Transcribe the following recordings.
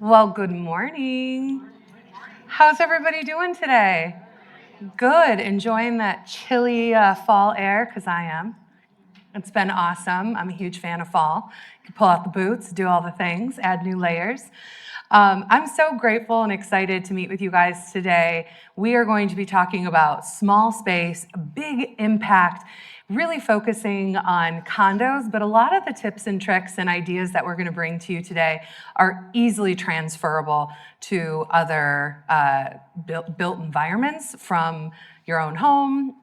Well, good morning. How's everybody doing today? Good. Enjoying that chilly fall air because I am. It's been awesome. I'm a huge fan of fall. You can pull out the boots, do all the things, add new layers. I'm so grateful and excited to meet with you guys today. We are going to be talking about small space, big impact, really focusing on condos, but a lot of the tips and tricks and ideas that we're going to bring to you today are easily transferable to other built environments, from your own home,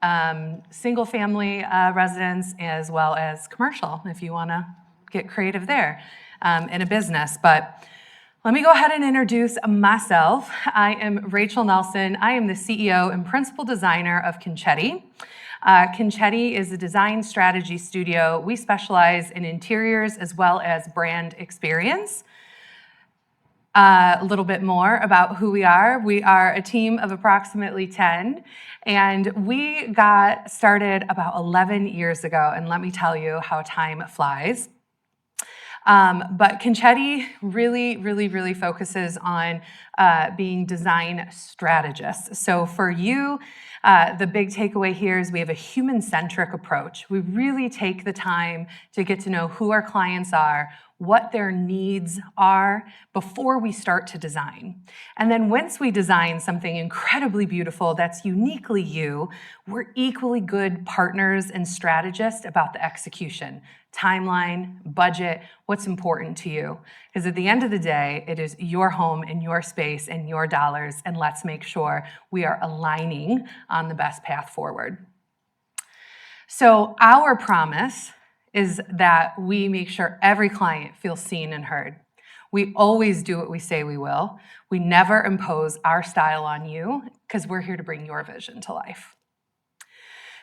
single family residence, as well as commercial, if you want to get creative there in a business. But let me go ahead and introduce myself. I am Rachel Nelson. I am the CEO and principal designer of Concetti. Concetti is a design strategy studio. We specialize in interiors as well as brand experience. A little bit more about who we are. We are a team of approximately 10, and we got started about 11 years ago, and let me tell you how time flies. But Concetti really focuses on being design strategists. So for you, the big takeaway here is we have a human-centric approach. We really take the time to get to know who our clients are, what their needs are before we start to design. And then once we design something incredibly beautiful that's uniquely you, we're equally good partners and strategists about the execution, timeline, budget, what's important to you. Because at the end of the day, it is your home and your space and your dollars, and let's make sure we are aligning on the best path forward. So our promise is that we make sure every client feels seen and heard. We always do what we say we will. We never impose our style on you because we're here to bring your vision to life.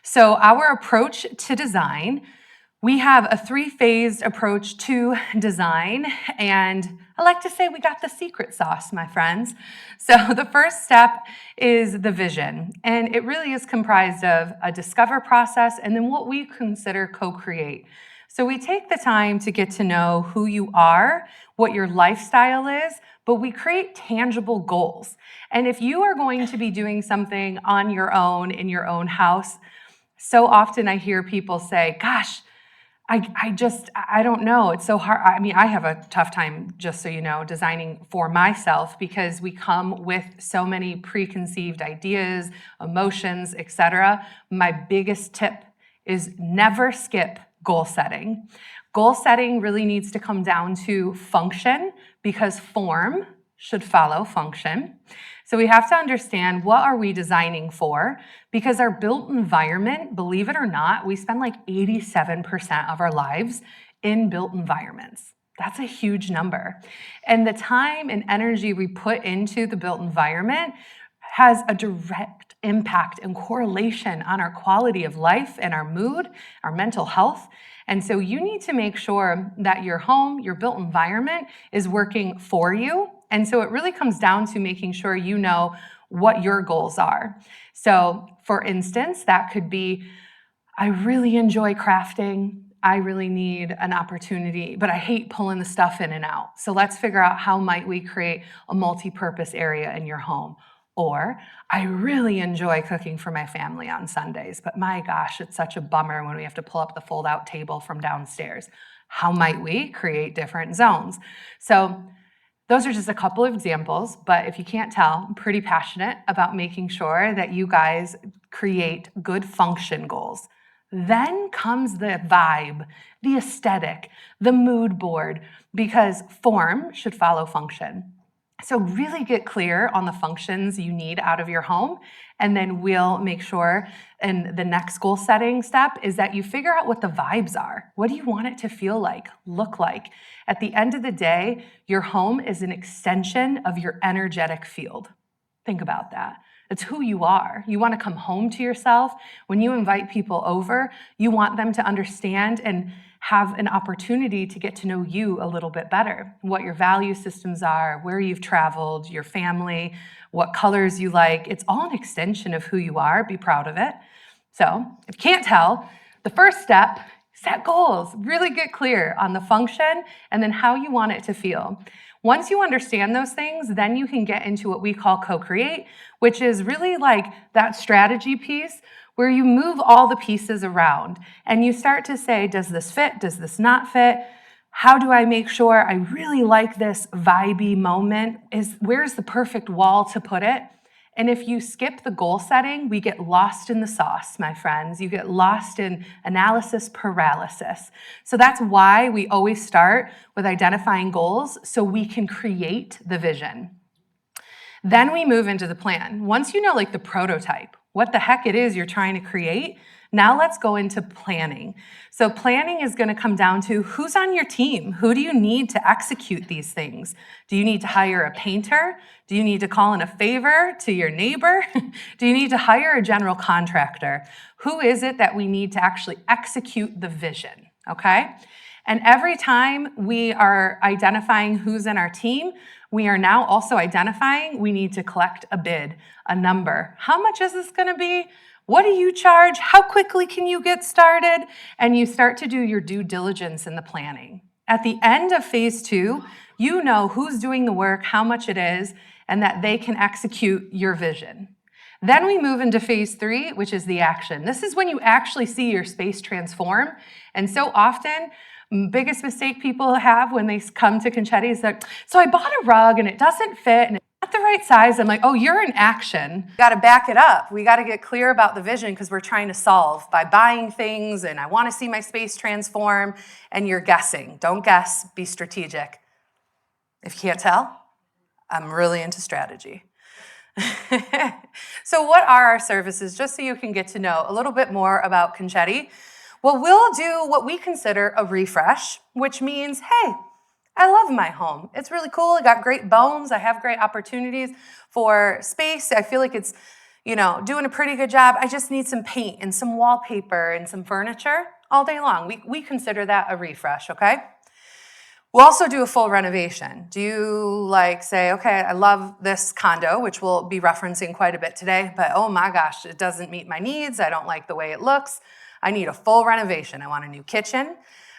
So our approach to design, we have a three-phased approach to design, and I like to say we got the secret sauce, my friends. So the first step is the vision, and it really is comprised of a discover process and then what we consider co-create. So we take the time to get to know who you are, what your lifestyle is, but we create tangible goals. And if you are going to be doing something on your own in your own house, so often I hear people say, gosh, I don't know. It's so hard. I mean, I have a tough time, just so you know, designing for myself because we come with so many preconceived ideas, emotions, etc. My biggest tip is never skip goal setting. Goal setting really needs to come down to function because form should follow function. So we have to understand, what are we designing for? Because our built environment, believe it or not, we spend like 87% of our lives in built environments. That's a huge number. And the time and energy we put into the built environment has a direct impact and correlation on our quality of life and our mood, our mental health. And so you need to make sure that your home, your built environment is working for you. And so it really comes down to making sure you know what your goals are. So for instance, that could be, I really enjoy crafting. I really need an opportunity, but I hate pulling the stuff in and out. So let's figure out how might we create a multi-purpose area in your home. Or I really enjoy cooking for my family on Sundays, but my gosh, it's such a bummer when we have to pull up the fold-out table from downstairs. How might we create different zones? So those are just a couple of examples, but if you can't tell, I'm pretty passionate about making sure that you guys create good function goals. Then comes the vibe, the aesthetic, the mood board, because form should follow function. So really get clear on the functions you need out of your home, and then we'll make sure, and the next goal setting step is that you figure out what the vibes are. What do you want it to feel like, look like? At the end of the day, your home is an extension of your energetic field. Think about that. It's who you are. You want to come home to yourself. When you invite people over, you want them to understand and have an opportunity to get to know you a little bit better, what your value systems are, where you've traveled, your family, what colors you like. It's all an extension of who you are. Be proud of it. So if you can't tell, the first step, set goals. Really get clear on the function and then how you want it to feel. Once you understand those things, then you can get into what we call co-create, which is really like that strategy piece where you move all the pieces around and you start to say, does this fit? Does this not fit? How do I make sure I really like this vibey moment? Where's the perfect wall to put it? And if you skip the goal setting, we get lost in the sauce, my friends. You get lost in analysis paralysis. So that's why we always start with identifying goals so we can create the vision. Then we move into the plan. Once you know like the prototype, what the heck it is you're trying to create, now let's go into planning. So planning is going to come down to who's on your team. Who do you need to execute these things? Do you need to hire a painter? Do you need to call in a favor to your neighbor? Do you need to hire a general contractor? Who is it that we need to actually execute the vision, okay? And every time we are identifying who's in our team, we are now also identifying we need to collect a bid, a number. How much is this going to be? What do you charge? How quickly can you get started? And you start to do your due diligence in the planning. At the end of phase 2, you know who's doing the work, how much it is, and that they can execute your vision. Then we move into phase 3, which is the action. This is when you actually see your space transform. And so often, biggest mistake people have when they come to Concetti is that, so I bought a rug and it doesn't fit and it's not the right size. I'm like, oh, you're in action. We got to back it up. We got to get clear about the vision because we're trying to solve by buying things and I want to see my space transform and you're guessing. Don't guess, be strategic. If you can't tell, I'm really into strategy. So what are our services? Just so you can get to know a little bit more about Concetti. Well, we'll do what we consider a refresh, which means, hey, I love my home. It's really cool. I got great bones. I have great opportunities for space. I feel like it's, doing a pretty good job. I just need some paint and some wallpaper and some furniture all day long. We consider that a refresh, okay? We'll also do a full renovation. Do you say, okay, I love this condo, which we'll be referencing quite a bit today, but oh my gosh, it doesn't meet my needs. I don't like the way it looks. I need a full renovation. I want a new kitchen.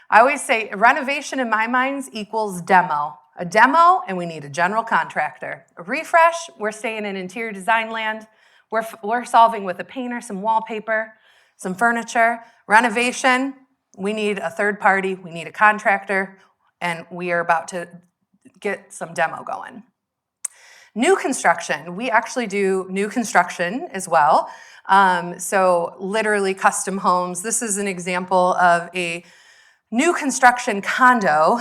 I always say renovation in my mind equals demo. A demo, and we need a general contractor. A refresh, we're staying in interior design land. We're solving with a painter, some wallpaper, some furniture. Renovation, we need a third party. We need a contractor, and we are about to get some demo going. New construction, we actually do new construction as well. So literally custom homes. This is an example of a new construction condo,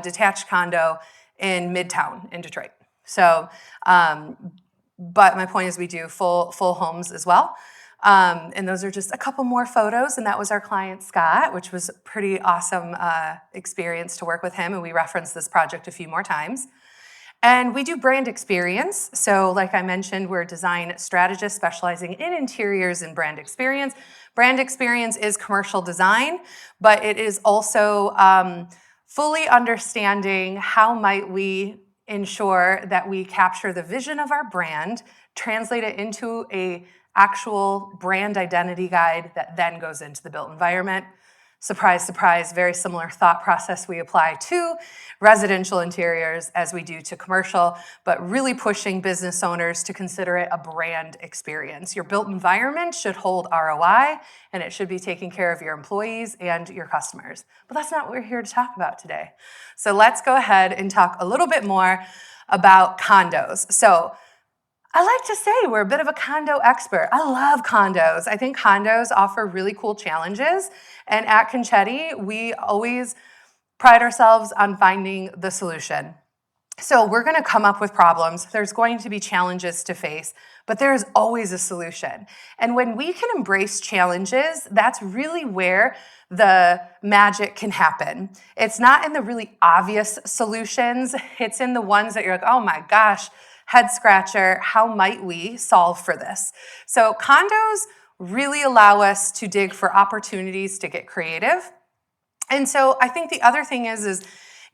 detached condo in Midtown in Detroit. So, but my point is we do full homes as well. And those are just a couple more photos. And that was our client, Scott, which was a pretty awesome experience to work with him. And we referenced this project a few more times. And we do brand experience. So like I mentioned, we're a design strategist specializing in interiors and brand experience. Brand experience is commercial design, but it is also fully understanding how might we ensure that we capture the vision of our brand, translate it into a actual brand identity guide that then goes into the built environment. Surprise, surprise, very similar thought process we apply to residential interiors as we do to commercial, but really pushing business owners to consider it a brand experience. Your built environment should hold ROI, and it should be taking care of your employees and your customers. But that's not what we're here to talk about today. So let's go ahead and talk a little bit more about condos. So I like to say we're a bit of a condo expert. I love condos. I think condos offer really cool challenges. And at Concetti, we always pride ourselves on finding the solution. So we're going to come up with problems. There's going to be challenges to face, but there's always a solution. And when we can embrace challenges, that's really where the magic can happen. It's not in the really obvious solutions. It's in the ones that you're like, oh my gosh, head scratcher, how might we solve for this? So condos really allow us to dig for opportunities to get creative. And so I think the other thing is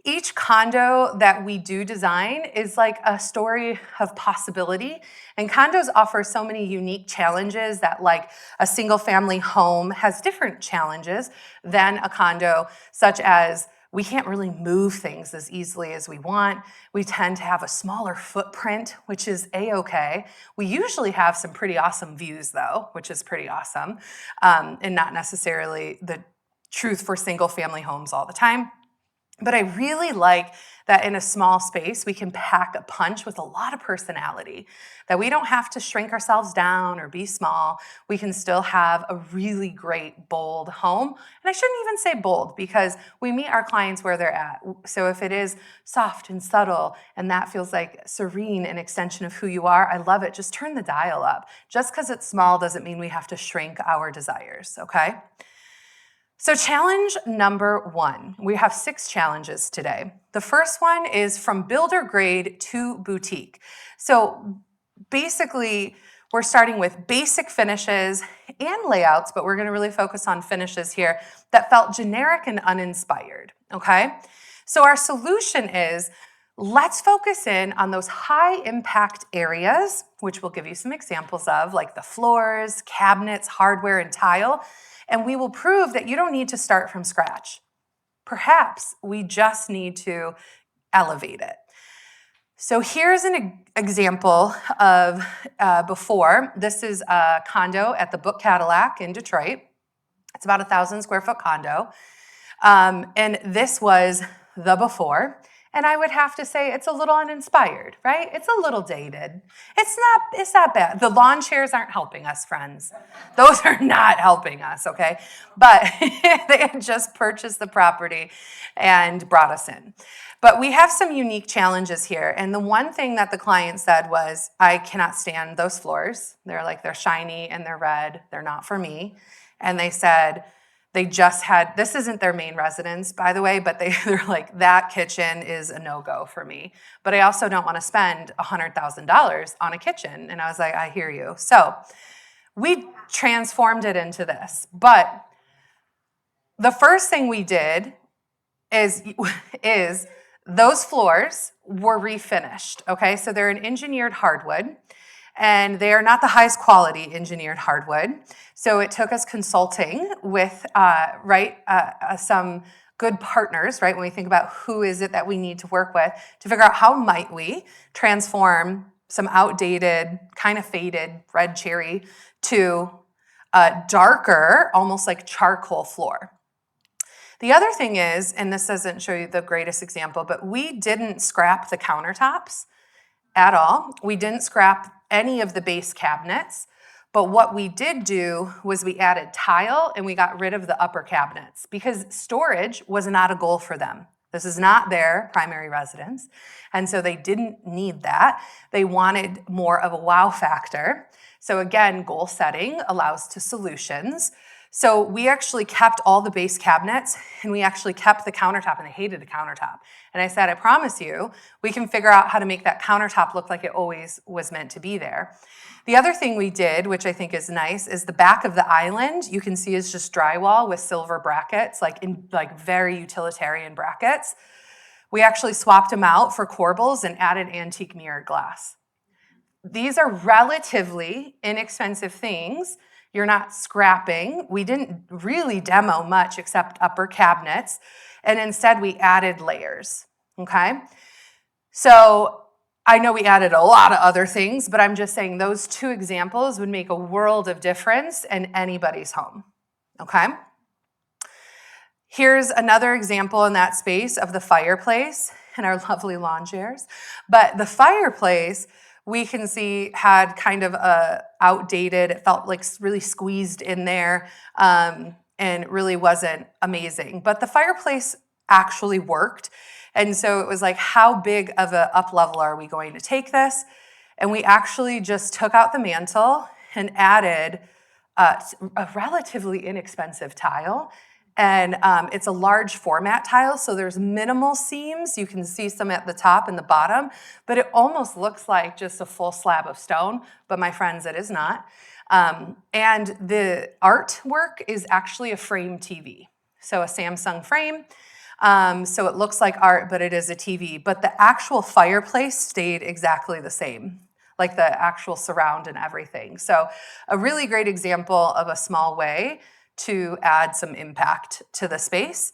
each condo that we do design is like a story of possibility. And condos offer so many unique challenges that like a single family home has different challenges than a condo, such as we can't really move things as easily as we want. We tend to have a smaller footprint, which is a-okay. We usually have some pretty awesome views though, which is pretty awesome, and not necessarily the truth for single family homes all the time. But I really like that in a small space, we can pack a punch with a lot of personality, that we don't have to shrink ourselves down or be small. We can still have a really great, bold home. And I shouldn't even say bold because we meet our clients where they're at. So if it is soft and subtle and that feels like serene, an extension of who you are, I love it. Just turn the dial up. Just because it's small doesn't mean we have to shrink our desires, okay? So challenge number 1, we have 6 challenges today. The first one is from builder grade to boutique. So basically, we're starting with basic finishes and layouts, but we're gonna really focus on finishes here that felt generic and uninspired, okay? So our solution is, let's focus in on those high impact areas, which we'll give you some examples of, like the floors, cabinets, hardware, and tile. And we will prove that you don't need to start from scratch. Perhaps we just need to elevate it. So here's an example of before. This is a condo at the Book Cadillac in Detroit. It's about a 1,000 square foot condo. And this was the before. And I would have to say it's a little uninspired, right? It's a little dated. It's not bad. The lawn chairs aren't helping us, friends. Those are not helping us, okay? But they had just purchased the property and brought us in. But we have some unique challenges here. And the one thing that the client said was, I cannot stand those floors. They're shiny and they're red. They're not for me. And they said, they just had, this isn't their main residence, by the way, but they're like, that kitchen is a no-go for me. But I also don't want to spend $100,000 on a kitchen. And I was like, I hear you. So we transformed it into this. But the first thing we did is those floors were refinished, okay? So they're an engineered hardwood. And they are not the highest quality engineered hardwood. So it took us consulting with some good partners, right? When we think about who is it that we need to work with to figure out how might we transform some outdated, kind of faded red cherry to a darker, almost like charcoal floor. The other thing is, and this doesn't show you the greatest example, but we didn't scrap the countertops at all. We didn't scrap any of the base cabinets, but what we did do was we added tile and we got rid of the upper cabinets because storage was not a goal for them. This is not their primary residence, and so they didn't need that. They wanted more of a wow factor. So again, goal setting allows to solutions. So we actually kept all the base cabinets and we actually kept the countertop, and they hated the countertop. And I said, I promise you, we can figure out how to make that countertop look like it always was meant to be there. The other thing we did, which I think is nice, is the back of the island, you can see is just drywall with silver brackets, like very utilitarian brackets. We actually swapped them out for corbels and added antique mirrored glass. These are relatively inexpensive things. You're not scrapping. We didn't really demo much except upper cabinets, and instead we added layers, okay? So I know we added a lot of other things, but I'm just saying those 2 examples would make a world of difference in anybody's home, okay? Here's another example in that space of the fireplace and our lovely lawn chairs. But the fireplace, we can see had kind of a outdated, it felt like really squeezed in there, and really wasn't amazing. But the fireplace actually worked. And so it was like, how big of an up level are we going to take this? And we actually just took out the mantle and added a relatively inexpensive tile. And it's a large format tile, so there's minimal seams. You can see some at the top and the bottom, but it almost looks like just a full slab of stone. But my friends, it is not. And the artwork is actually a frame TV, so a Samsung frame. So it looks like art, but it is a TV. But the actual fireplace stayed exactly the same, like the actual surround and everything. So a really great example of a small way to add some impact to the space.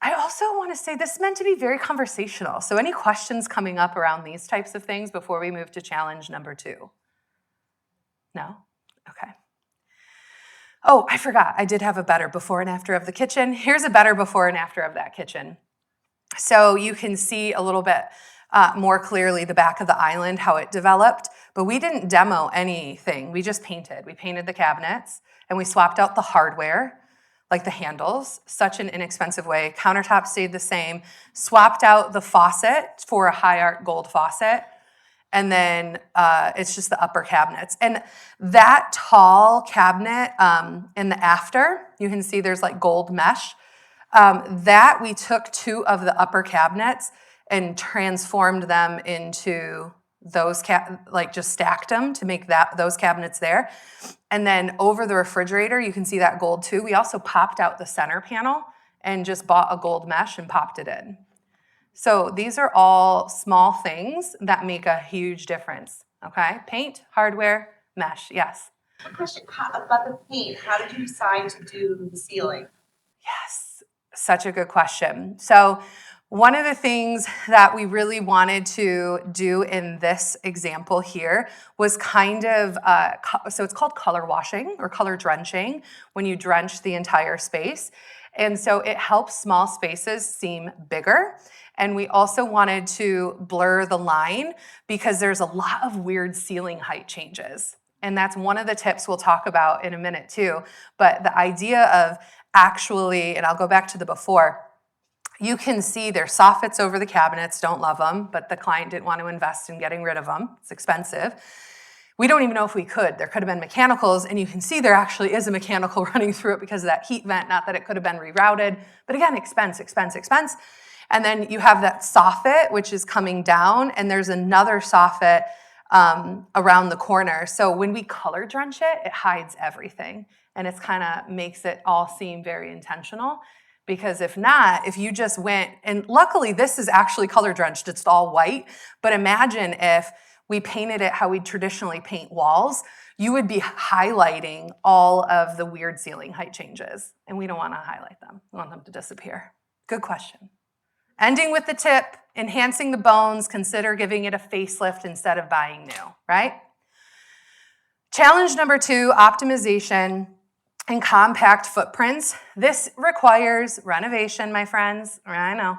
I also want to say this is meant to be very conversational. So any questions coming up around these types of things before we move to challenge number 2? No? Okay. Oh, I forgot. I did have a better before and after of the kitchen. Here's a better before and after of that kitchen. So you can see a little bit more clearly the back of the island, how it developed. But we didn't demo anything. We just painted. We painted the cabinets, and we swapped out the hardware, like the handles, such an inexpensive way. Countertops stayed the same. Swapped out the faucet for a high art gold faucet. And then it's just the upper cabinets. And that tall cabinet in the after, you can see there's like gold mesh. That we took 2 of the upper cabinets and transformed them into those, like just stacked them to make those cabinets there. And then over the refrigerator, you can see that gold too. We also popped out the center panel and just bought a gold mesh and popped it in. So these are all small things that make a huge difference, okay? Paint, hardware, mesh, yes. A question about the paint. How did you decide to do the ceiling? Yes, such a good question. So one of the things that we really wanted to do in this example here was kind of, so it's called color washing or color drenching when you drench the entire space. And so it helps small spaces seem bigger. And we also wanted to blur the line because there's a lot of weird ceiling height changes. And that's one of the tips we'll talk about in a minute too. But the idea of actually, and I'll go back to the before, you can see there's soffits over the cabinets, don't love them, but the client didn't want to invest in getting rid of them. It's expensive. We don't even know if we could. There could have been mechanicals, and you can see there actually is a mechanical running through it because of that heat vent, not that it could have been rerouted, but again, expense. And then you have that soffit, which is coming down, and there's another soffit around the corner. So when we color drench it, it hides everything, and it's kind of makes it all seem very intentional. Because if not, if you just went, and luckily this is actually color drenched, it's all white, but imagine if we painted it how we traditionally paint walls, you would be highlighting all of the weird ceiling height changes, and we don't want to highlight them. We want them to disappear. Good question. Ending with the tip, enhancing the bones, consider giving it a facelift instead of buying new, right? Challenge number 2, optimization and compact footprints. This requires renovation, my friends. I know.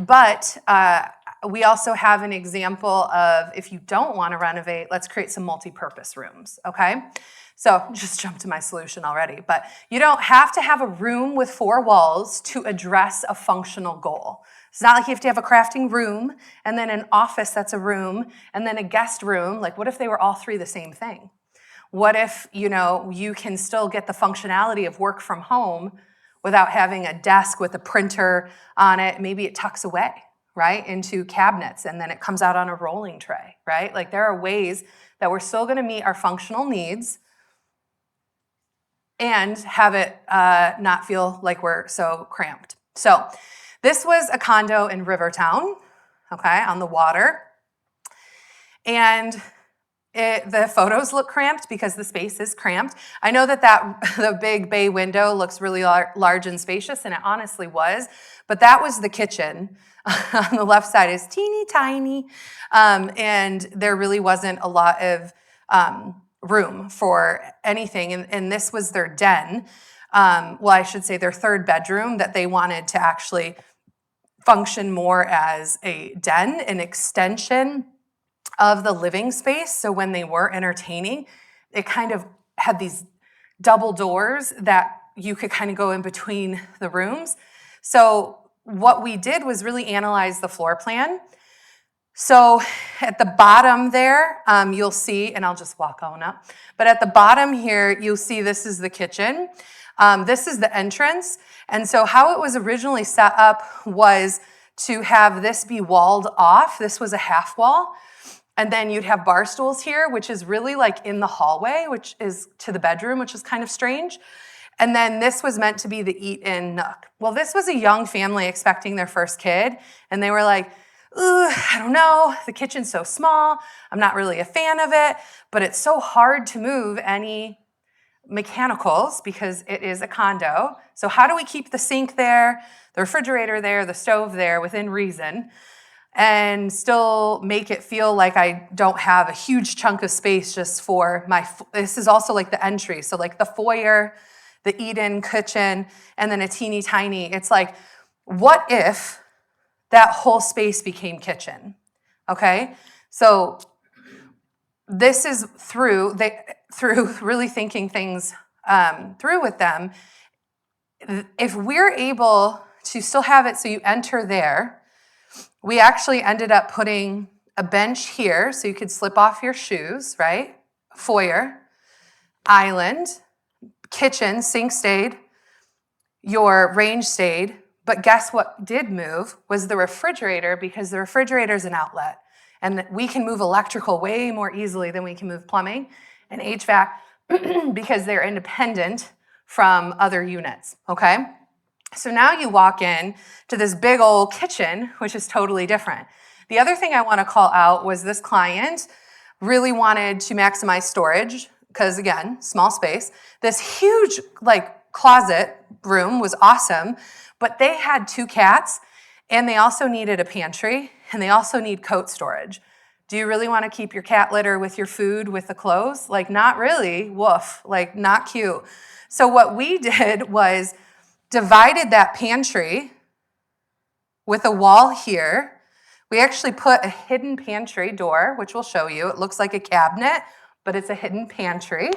But we also have an example of if you don't want to renovate, let's create some multi-purpose rooms, okay? So just jump to my solution already. But you don't have to have a room with 4 walls to address a functional goal. It's not like you have to have a crafting room and then an office that's a room and then a guest room. Like what if they were all 3 the same thing? What if, you can still get the functionality of work from home without having a desk with a printer on it? Maybe it tucks away, right, into cabinets, and then it comes out on a rolling tray, right? Like there are ways that we're still going to meet our functional needs and have it not feel like we're so cramped. So this was a condo in Rivertown, okay, on the water. And the photos look cramped because the space is cramped. I know that the big bay window looks really large and spacious, and it honestly was, but that was the kitchen. On the left side is teeny tiny, and there really wasn't a lot of room for anything, and this was their den. Well, I should say their 3rd bedroom that they wanted to actually function more as a den, an extension of the living space. So when they were entertaining, it kind of had these double doors that you could kind of go in between the rooms. So what we did was really analyze the floor plan. So at the bottom there, you'll see, and I'll just walk on up, but at the bottom here, you'll see this is the kitchen. This is the entrance. And so how it was originally set up was to have this be walled off. This was a half wall. And then you'd have bar stools here, which is really like in the hallway, which is to the bedroom, which is kind of strange. And then this was meant to be the eat-in nook. Well, this was a young family expecting their first kid, and they were like, ooh, I don't know, the kitchen's so small, I'm not really a fan of it, but it's so hard to move any mechanicals because it is a condo. So how do we keep the sink there, the refrigerator there, the stove there within reason, and still make it feel like I don't have a huge chunk of space just for this is also like the entry. So like the foyer, the eat-in kitchen, and then a teeny tiny, it's like, what if that whole space became kitchen? Okay, so this is through really thinking things through with them. If we're able to still have it so you enter there, we actually ended up putting a bench here so you could slip off your shoes, right? Foyer, island, kitchen, sink stayed, your range stayed, but guess what did move was the refrigerator, because the refrigerator is an outlet. And we can move electrical way more easily than we can move plumbing and HVAC because they're independent from other units, okay? So now you walk in to this big old kitchen, which is totally different. The other thing I want to call out was this client really wanted to maximize storage because, again, small space. This huge closet room was awesome, but they had 2 cats and they also needed a pantry and they also need coat storage. Do you really want to keep your cat litter with your food, with the clothes? Like, not really. Woof. Like, not cute. So what we did was divided that pantry with a wall here. We actually put a hidden pantry door, which we'll show you. It looks like a cabinet, but it's a hidden pantry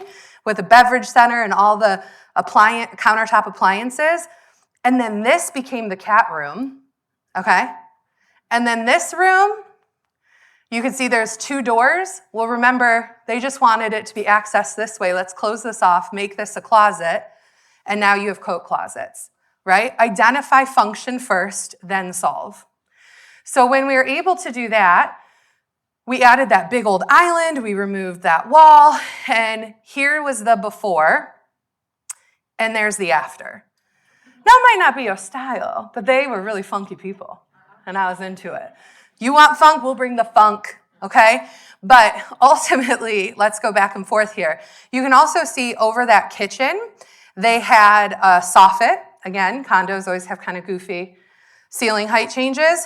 with a beverage center and all the countertop appliances. And then this became the cat room, okay? And then this room, you can see there's 2 doors. Well, remember, they just wanted it to be accessed this way. Let's close this off, make this a closet, and now you have coat closets, right? Identify function first, then solve. So when we were able to do that, we added that big old island, we removed that wall, and here was the before, and there's the after. Now, it might not be your style, but they were really funky people, and I was into it. You want funk? We'll bring the funk, okay? But ultimately, let's go back and forth here. You can also see over that kitchen, they had a soffit. Again, condos always have kind of goofy ceiling height changes.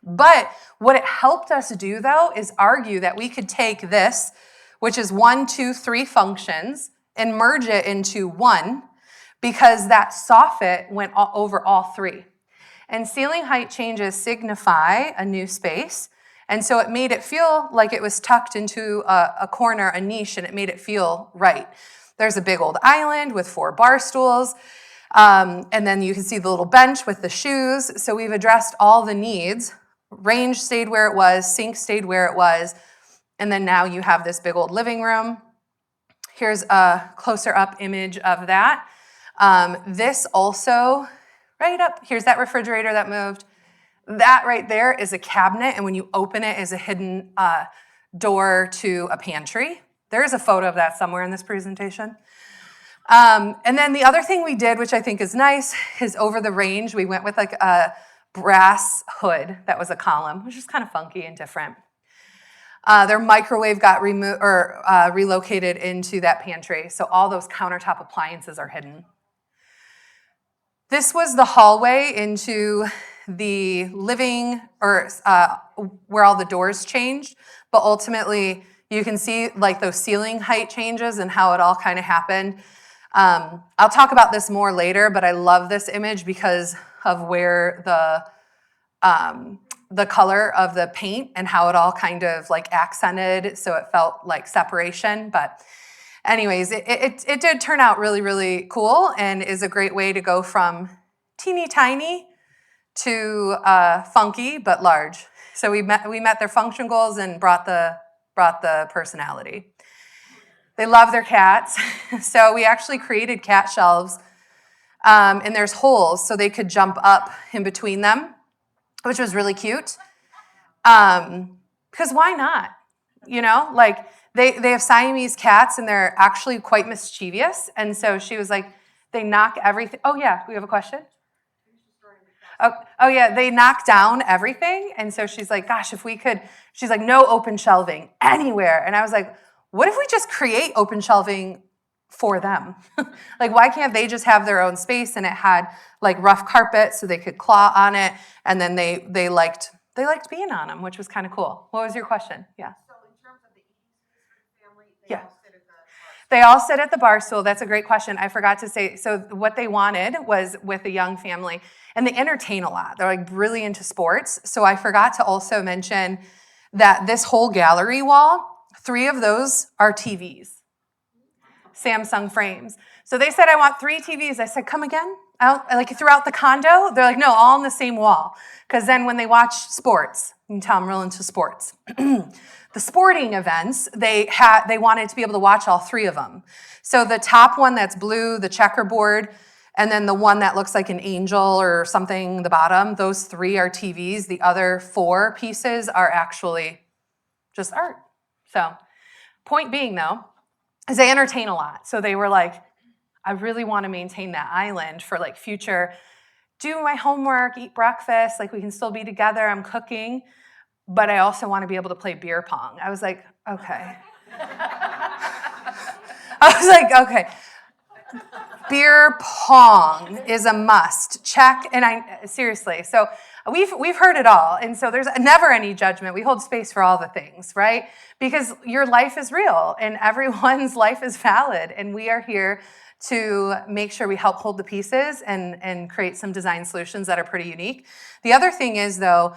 But what it helped us do, though, is argue that we could take this, which is 1, 2, 3 functions, and merge it into one, because that soffit went over all 3. And ceiling height changes signify a new space. And so it made it feel like it was tucked into a corner, a niche, and it made it feel right. There's a big old island with 4 bar stools. And then you can see the little bench with the shoes. So we've addressed all the needs. Range stayed where it was, sink stayed where it was. And then now you have this big old living room. Here's a closer up image of that. This also, right up, here's that refrigerator that moved. That right there is a cabinet, and when you open it is a hidden door to a pantry. There is a photo of that somewhere in this presentation. And then the other thing we did, which I think is nice, is over the range, we went with like a brass hood that was a column, which is kind of funky and different. Their microwave got relocated into that pantry, so all those countertop appliances are hidden. This was the hallway into the living, or where all the doors changed, but ultimately you can see like those ceiling height changes and how it all kind of happened. I'll talk about this more later, but I love this image because of where the color of the paint and how it all kind of like accented, so it felt like separation. But anyways, it did turn out really, really cool and is a great way to go from teeny tiny to funky but large. So we met their function goals and brought the personality. They love their cats, so we actually created cat shelves, and there's holes so they could jump up in between them, which was really cute. Because why not? You know, like they have Siamese cats and they're actually quite mischievous, and so she was like, they knock everything. Oh yeah, we have a question. Oh yeah, they knock down everything, and so she's like, gosh, if we could. She's like, no open shelving anywhere, and I was like, what if we just create open shelving for them. Like, why can't they just have their own space? And it had like rough carpet so they could claw on it, and then they liked being on them, which was kind of cool. What was your question? Yeah. So in terms of the eating space for the family, Yeah. all sit at the bar. They all sit at the bar stool. That's a great question. I forgot to say, so what they wanted was with a young family, and they entertain a lot. They're like really into sports. So I forgot to also mention that this whole gallery wall, 3 of those are TVs, Samsung frames. So they said, I want 3 TVs. I said, come again? Out, like throughout the condo? They're like, no, all on the same wall. Because then when they watch sports, you can tell I'm real into sports. The sporting events, they wanted to be able to watch all 3 of them. So the top one that's blue, the checkerboard, and then the one that looks like an angel or something, the bottom, those 3 are TVs. The other 4 pieces are actually just art. So point being, though, is they entertain a lot. So they were like, I really want to maintain that island for like future, do my homework, eat breakfast, like we can still be together, I'm cooking, but I also want to be able to play beer pong. I was like, okay. Okay. Beer pong is a must. Check. And I seriously, so we've heard it all. And so there's never any judgment. We hold space for all the things, right? Because your life is real and everyone's life is valid. And we are here to make sure we help hold the pieces and create some design solutions that are pretty unique. The other thing is, though,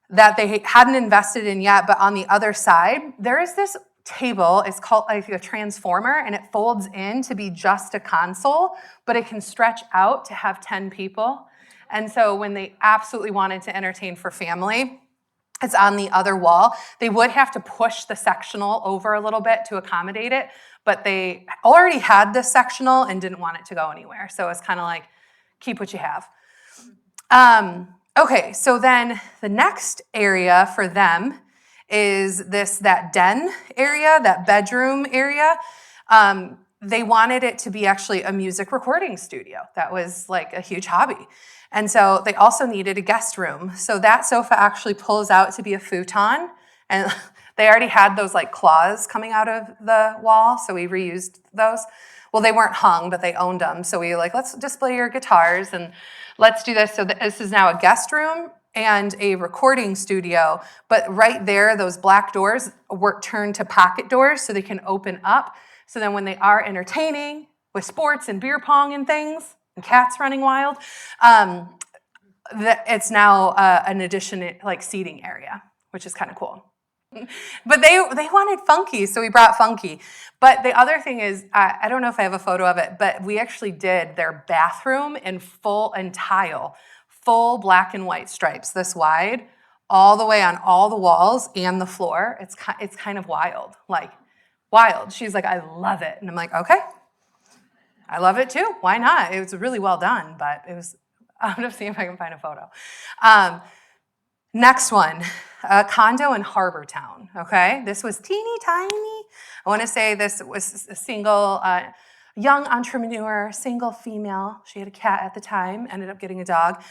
that they hadn't invested in yet, but on the other side, there is this table. It's called like a transformer, and it folds in to be just a console, but it can stretch out to have 10 people. And so when they absolutely wanted to entertain for family, it's on the other wall. They would have to push the sectional over a little bit to accommodate it, but they already had this sectional and didn't want it to go anywhere. So it's kind of like, keep what you have. Okay, so then the next area for them is that den area, that bedroom area. They wanted it to be actually a music recording studio. That was like a huge hobby. And so they also needed a guest room. So that sofa actually pulls out to be a futon. And they already had those like claws coming out of the wall, so we reused those. Well, they weren't hung, but they owned them. So we were like, let's display your guitars and let's do this. So this is now a guest room and a recording studio. But right there, those black doors were turned to pocket doors so they can open up. So then when they are entertaining with sports and beer pong and things, and cats running wild, it's now an addition, like seating area, which is kind of cool. But they wanted funky, so we brought funky. But the other thing is, I don't know if I have a photo of it, but we actually did their bathroom in full black and white stripes, this wide, all the way on all the walls and the floor. It's kind of wild, like wild. She's like, I love it. And I'm like, okay, I love it too. Why not? It was really well done, but it was, I'm gonna see if I can find a photo. Next one, a condo in Harbor Town, okay? This was teeny tiny. I wanna say this was a single, young entrepreneur, single female. She had a cat at the time, ended up getting a dog.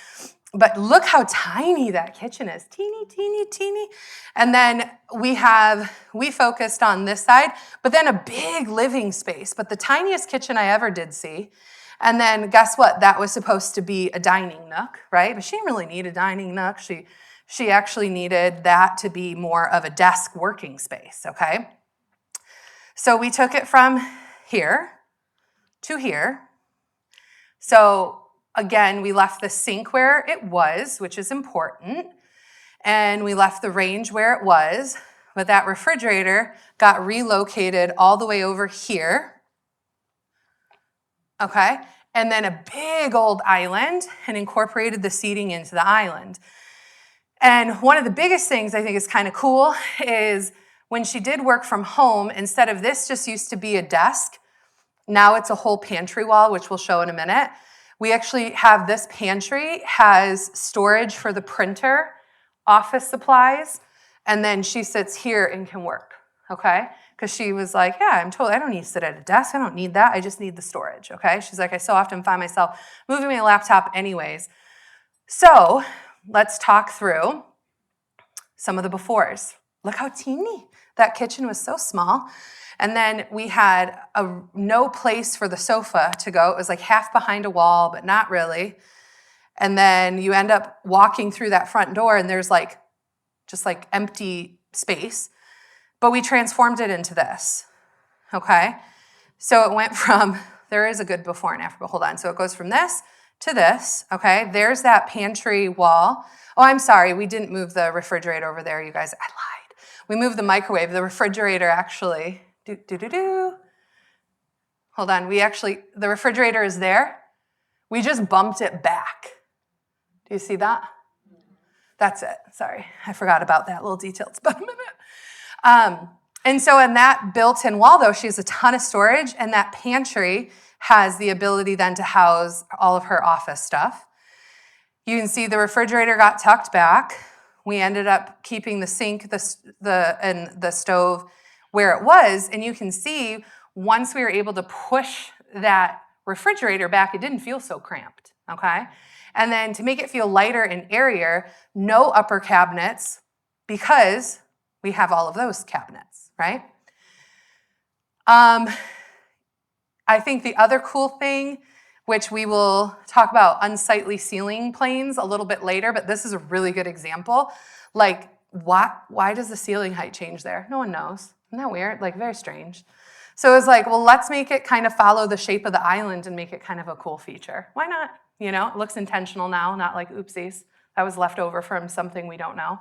But look how tiny that kitchen is, teeny, teeny, teeny. And then we focused on this side, but then a big living space, but the tiniest kitchen I ever did see. And then guess what? That was supposed to be a dining nook, right? But she didn't really need a dining nook. She actually needed that to be more of a desk working space, okay? So we took it from here to here. So again, we left the sink where it was, which is important, and we left the range where it was, but that refrigerator got relocated all the way over here, okay? And then a big old island and incorporated the seating into the island. And one of the biggest things I think is kind of cool is when she did work from home, instead of this just used to be a desk, now it's a whole pantry wall, which we'll show in a minute. We actually have this pantry, has storage for the printer, office supplies, and then she sits here and can work, okay? Because she was like, yeah, I don't need to sit at a desk. I don't need that. I just need the storage, okay? She's like, I so often find myself moving my laptop anyways. So let's talk through some of the befores. look how teeny. That kitchen was so small. And then we had no place for the sofa to go. It was like half behind a wall, but not really. And then you end up walking through that front door and there's like just like empty space. But we transformed it into this, okay? So it went from, there is a good before and after, but hold on. So it goes from this to this, okay? There's that pantry wall. Oh, I'm sorry, we didn't move the refrigerator over there, you guys. I lied. We moved the microwave. The refrigerator actually, hold on, the refrigerator is there. We just bumped it back. Do you see that? That's it. Sorry, I forgot about that little detail. It's about a minute. And so in that built-in wall, though, she has a ton of storage, and that pantry has the ability then to house all of her office stuff. You can see the refrigerator got tucked back. We ended up keeping the sink and the stove where it was, and you can see once we were able to push that refrigerator back, it didn't feel so cramped, okay? And then to make it feel lighter and airier, no upper cabinets because we have all of those cabinets, right? I think the other cool thing, which we will talk about unsightly ceiling planes a little bit later, but this is a really good example. Like, why does the ceiling height change there? No one knows. Isn't that weird? Like, very strange. So it was like, well, let's make it kind of follow the shape of the island and make it kind of a cool feature. Why not? You know, it looks intentional now, not like oopsies. That was left over from something we don't know.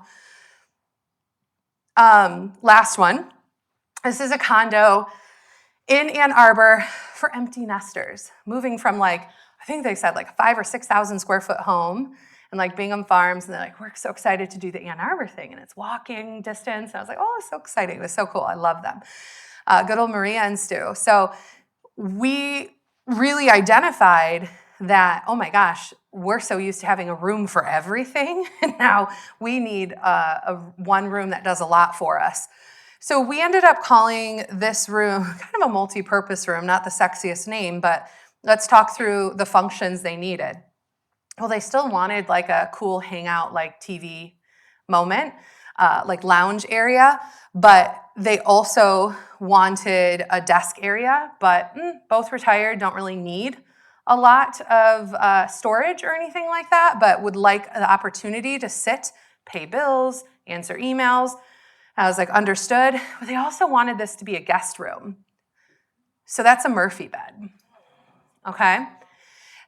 Last one. This is a condo in Ann Arbor for empty nesters, moving from like, I think they said like a 5,000 or 6,000 square foot home and like Bingham Farms, and they're like, we're so excited to do the Ann Arbor thing, and it's walking distance. And I was like, oh, it's so exciting. It was so cool. I love them. Good old Maria and Stu. So we really identified that, oh my gosh, we're so used to having a room for everything, and now we need one room that does a lot for us. So we ended up calling this room kind of a multi-purpose room, not the sexiest name, but let's talk through the functions they needed. Well, they still wanted like a cool hangout, like TV moment, like lounge area, but they also wanted a desk area, but both retired, don't really need a lot of storage or anything like that, but would like the opportunity to sit, pay bills, answer emails. I was like, understood. But they also wanted this to be a guest room. So that's a Murphy bed, okay?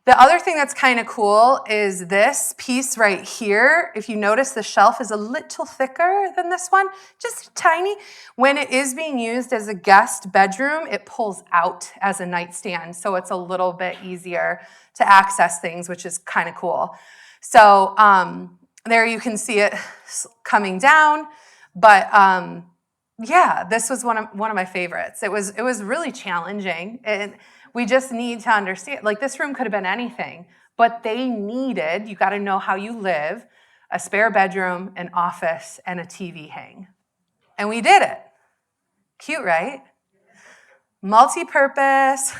The other thing that's kind of cool is this piece right here. If you notice, the shelf is a little thicker than this one, just tiny. When it is being used as a guest bedroom, it pulls out as a nightstand, so it's a little bit easier to access things, which is kind of cool. So there you can see it coming down, but yeah, this was one of my favorites. It was really challenging, and we just need to understand, like this room could have been anything, but they needed, you got to know how you live, a spare bedroom, an office, and a TV hang. And we did it. Cute, right? Multi-purpose.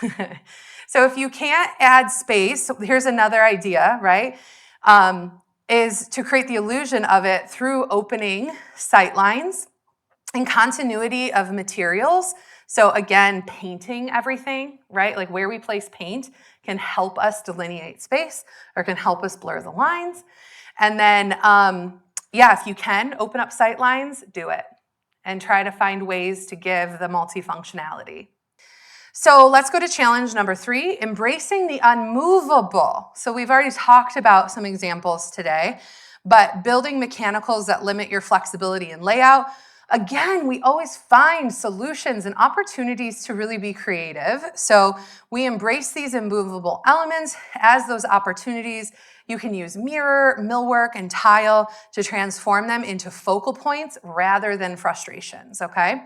So if you can't add space, here's another idea, right? Is to create the illusion of it through opening sight lines and continuity of materials. So again, painting everything, right? Like where we place paint can help us delineate space or can help us blur the lines. And then, yeah, if you can open up sight lines, do it and try to find ways to give the multifunctionality. So let's go to challenge number 3, embracing the unmovable. So we've already talked about some examples today, but building mechanicals that limit your flexibility and layout. Again, we always find solutions and opportunities to really be creative. So we embrace these immovable elements as those opportunities. You can use mirror, millwork, and tile to transform them into focal points rather than frustrations, okay?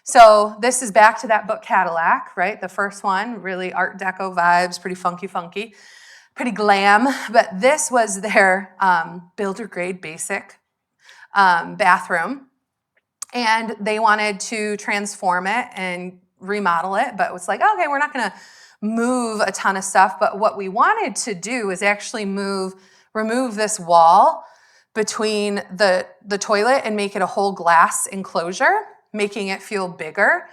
So this is back to that book Cadillac, right? The first one, really Art Deco vibes, pretty funky, pretty glam. But this was their builder grade basic bathroom. And they wanted to transform it and remodel it, but it was like, okay, we're not gonna move a ton of stuff, but what we wanted to do is actually remove this wall, between the toilet and make it a whole glass enclosure, making it feel bigger,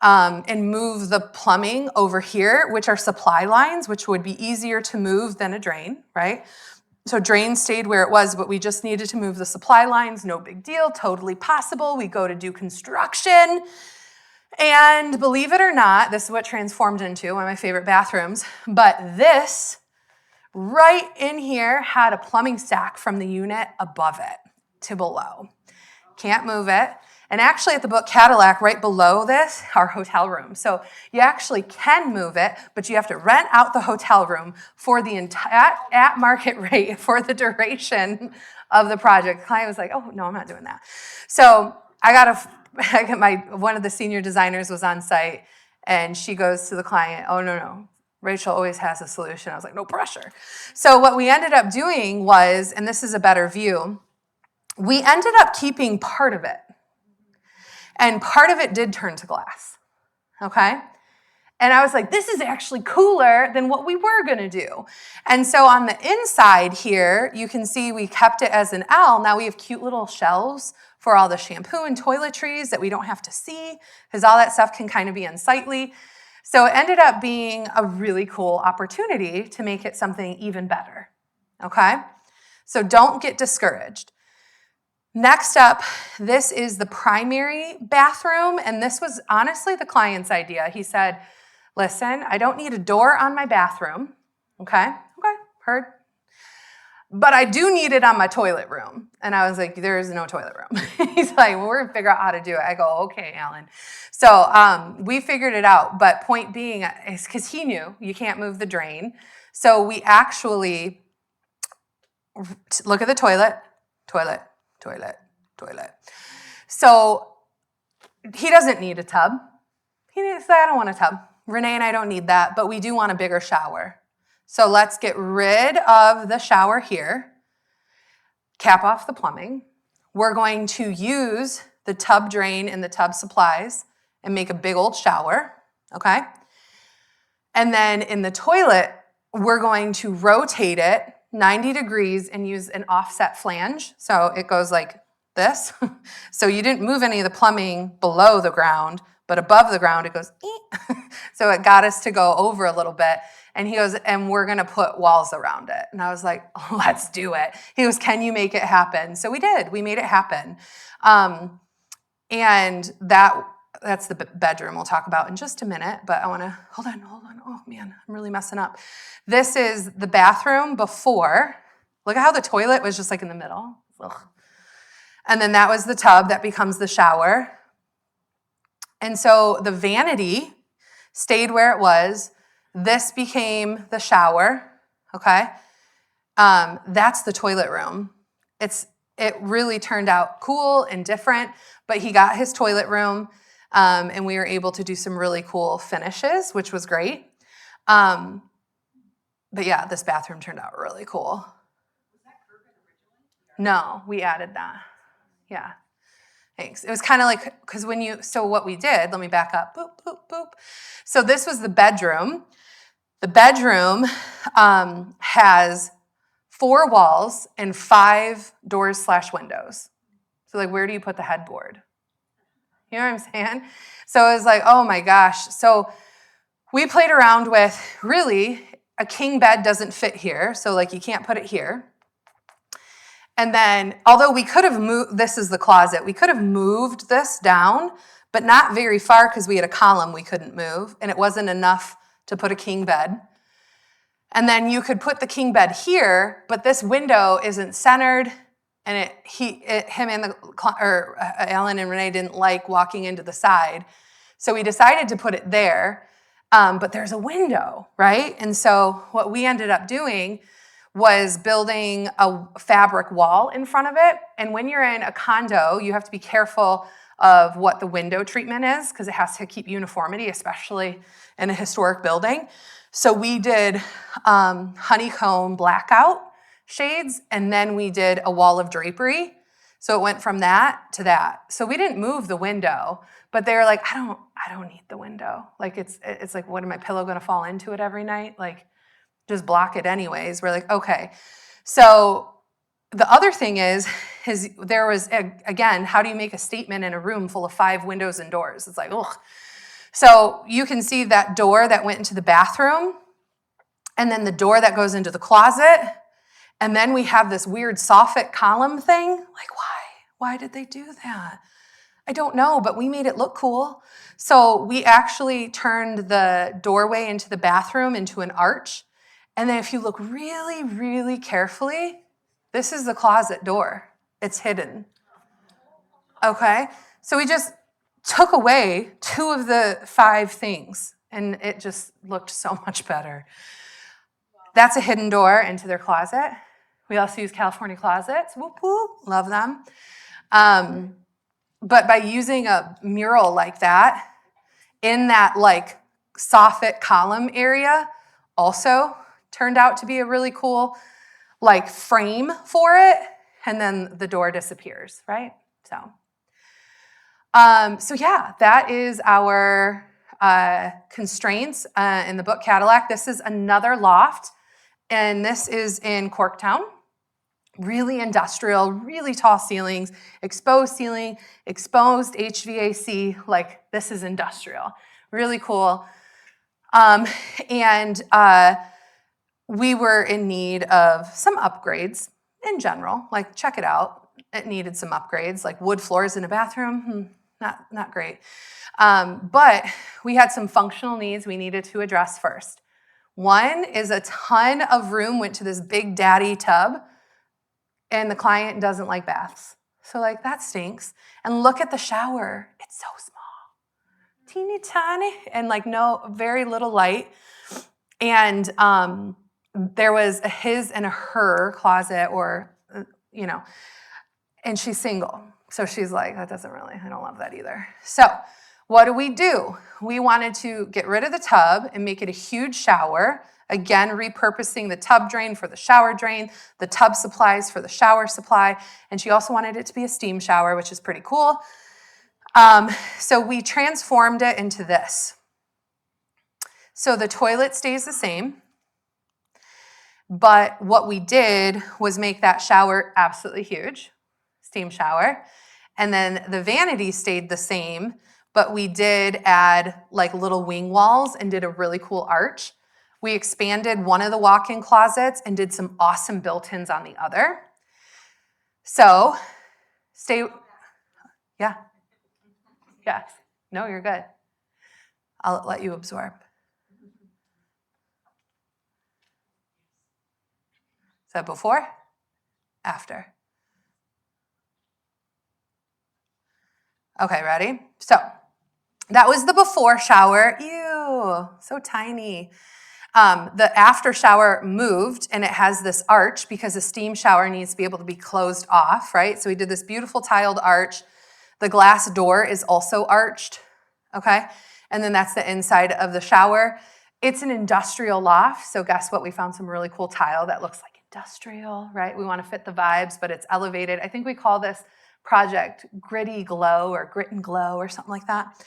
and move the plumbing over here, which are supply lines, which would be easier to move than a drain, right? So drain stayed where it was, but we just needed to move the supply lines. No big deal, totally possible. We go to do construction. And believe it or not, this is what transformed into one of my favorite bathrooms. But this right in here had a plumbing stack from the unit above it to below. Can't move it. And actually at the book Cadillac, right below this, our hotel room. So you actually can move it, but you have to rent out the hotel room for the at market rate for the duration of the project. The client was like, oh, no, I'm not doing that. So I got one of the senior designers was on site, and she goes to the client, oh, no, Rachel always has a solution. I was like, no pressure. So what we ended up doing was, and this is a better view, we ended up keeping part of it. And part of it did turn to glass, okay? And I was like, this is actually cooler than what we were gonna do. And so on the inside here, you can see we kept it as an L. Now we have cute little shelves for all the shampoo and toiletries that we don't have to see, because all that stuff can kind of be unsightly. So it ended up being a really cool opportunity to make it something even better, okay? So don't get discouraged. Next up, this is the primary bathroom, and this was honestly the client's idea. He said, listen, I don't need a door on my bathroom, okay, heard. But I do need it on my toilet room. And I was like, there is no toilet room. He's like, well, we're gonna figure out how to do it. I go, okay, Alan. So we figured it out, but point being is because he knew you can't move the drain. So we actually, look at the toilet. So he doesn't need a tub. He said, I don't want a tub. Renee and I don't need that, but we do want a bigger shower. So let's get rid of the shower here, cap off the plumbing. We're going to use the tub drain and the tub supplies and make a big old shower, okay? And then in the toilet, we're going to rotate it 90 degrees and use an offset flange. So it goes like this. So you didn't move any of the plumbing below the ground, but above the ground it goes, so it got us to go over a little bit. And he goes, and we're gonna put walls around it. And I was like, let's do it. He goes, can you make it happen? So we did, we made it happen. And that's the bedroom we'll talk about in just a minute, but I wanna, hold on. Oh man, I'm really messing up. This is the bathroom before. Look at how the toilet was just like in the middle. Ugh. And then that was the tub that becomes the shower. And so the vanity stayed where it was. This became the shower, okay? That's the toilet room. It really turned out cool and different, but he got his toilet room, and we were able to do some really cool finishes, which was great. But yeah, this bathroom turned out really cool. Was that curved originally? No, we added that. Yeah. Thanks. It was kind of like, because so what we did, let me back up, boop, boop, boop. So this was the bedroom. The bedroom has 4 walls and 5 doors/windows. So like, where do you put the headboard? You know what I'm saying? So it was like, oh my gosh. So we played around with, really, a king bed doesn't fit here. So like, you can't put it here. And then, although we could have moved, this is the closet, we could have moved this down, but not very far because we had a column we couldn't move, and it wasn't enough to put a king bed. And then you could put the king bed here, but this window isn't centered, and him and Alan and Renee didn't like walking into the side. So we decided to put it there, but there's a window, right? And so what we ended up doing was building a fabric wall in front of it. And when you're in a condo, you have to be careful of what the window treatment is, because it has to keep uniformity, especially in a historic building. So we did honeycomb blackout shades, and then we did a wall of drapery. So it went from that to that. So we didn't move the window, but they were like, I don't need the window. Like it's like, what, am my pillow gonna fall into it every night? Like, just block it anyways. We're like, okay. So The other thing is there was, again, how do you make a statement in a room full of 5 windows and doors? It's like, ugh. So you can see that door that went into the bathroom, and then the door that goes into the closet, and then we have this weird soffit column thing. Like, why? Why did they do that? I don't know, but we made it look cool. So we actually turned the doorway into the bathroom into an arch. And then if you look really, really carefully, this is the closet door. It's hidden. Okay? So we just took away 2 of the 5 things, and it just looked so much better. That's a hidden door into their closet. We also use California closets. Whoop, whoop. Love them. But by using a mural like that in that like soffit column area also turned out to be a really cool like frame for it, and then the door disappears, right? So yeah, that is our constraints in the book Cadillac. This is another loft, and this is in Corktown. Really industrial, really tall ceilings, exposed ceiling, exposed HVAC, like this is industrial. Really cool. We were in need of some upgrades in general, like check it out. It needed some upgrades, like wood floors in a bathroom, not great. But we had some functional needs we needed to address first. One is a ton of room went to this big daddy tub, and the client doesn't like baths. So like that stinks. And look at the shower. It's so small. Teeny tiny and like very little light. And there was a his and a her closet and she's single. So she's like, I don't love that either. So what do? We wanted to get rid of the tub and make it a huge shower. Again, repurposing the tub drain for the shower drain, the tub supplies for the shower supply, and she also wanted it to be a steam shower, which is pretty cool. So we transformed it into this. So the toilet stays the same, but what we did was make that shower absolutely huge, steam shower, and then the vanity stayed the same, but we did add like little wing walls and did a really cool arch. We expanded one of the walk-in closets and did some awesome built-ins on the other. So, yeah. Yes. No, you're good. I'll let you absorb. Is that before? After? Okay, ready? So, that was the before shower. Ew, so tiny. The after shower moved, and it has this arch because a steam shower needs to be able to be closed off, right? So we did this beautiful tiled arch. The glass door is also arched, okay? And then that's the inside of the shower. It's an industrial loft, so guess what? We found some really cool tile that looks like industrial, right? We want to fit the vibes, but it's elevated. I think we call this project Gritty Glow or Grit and Glow or something like that.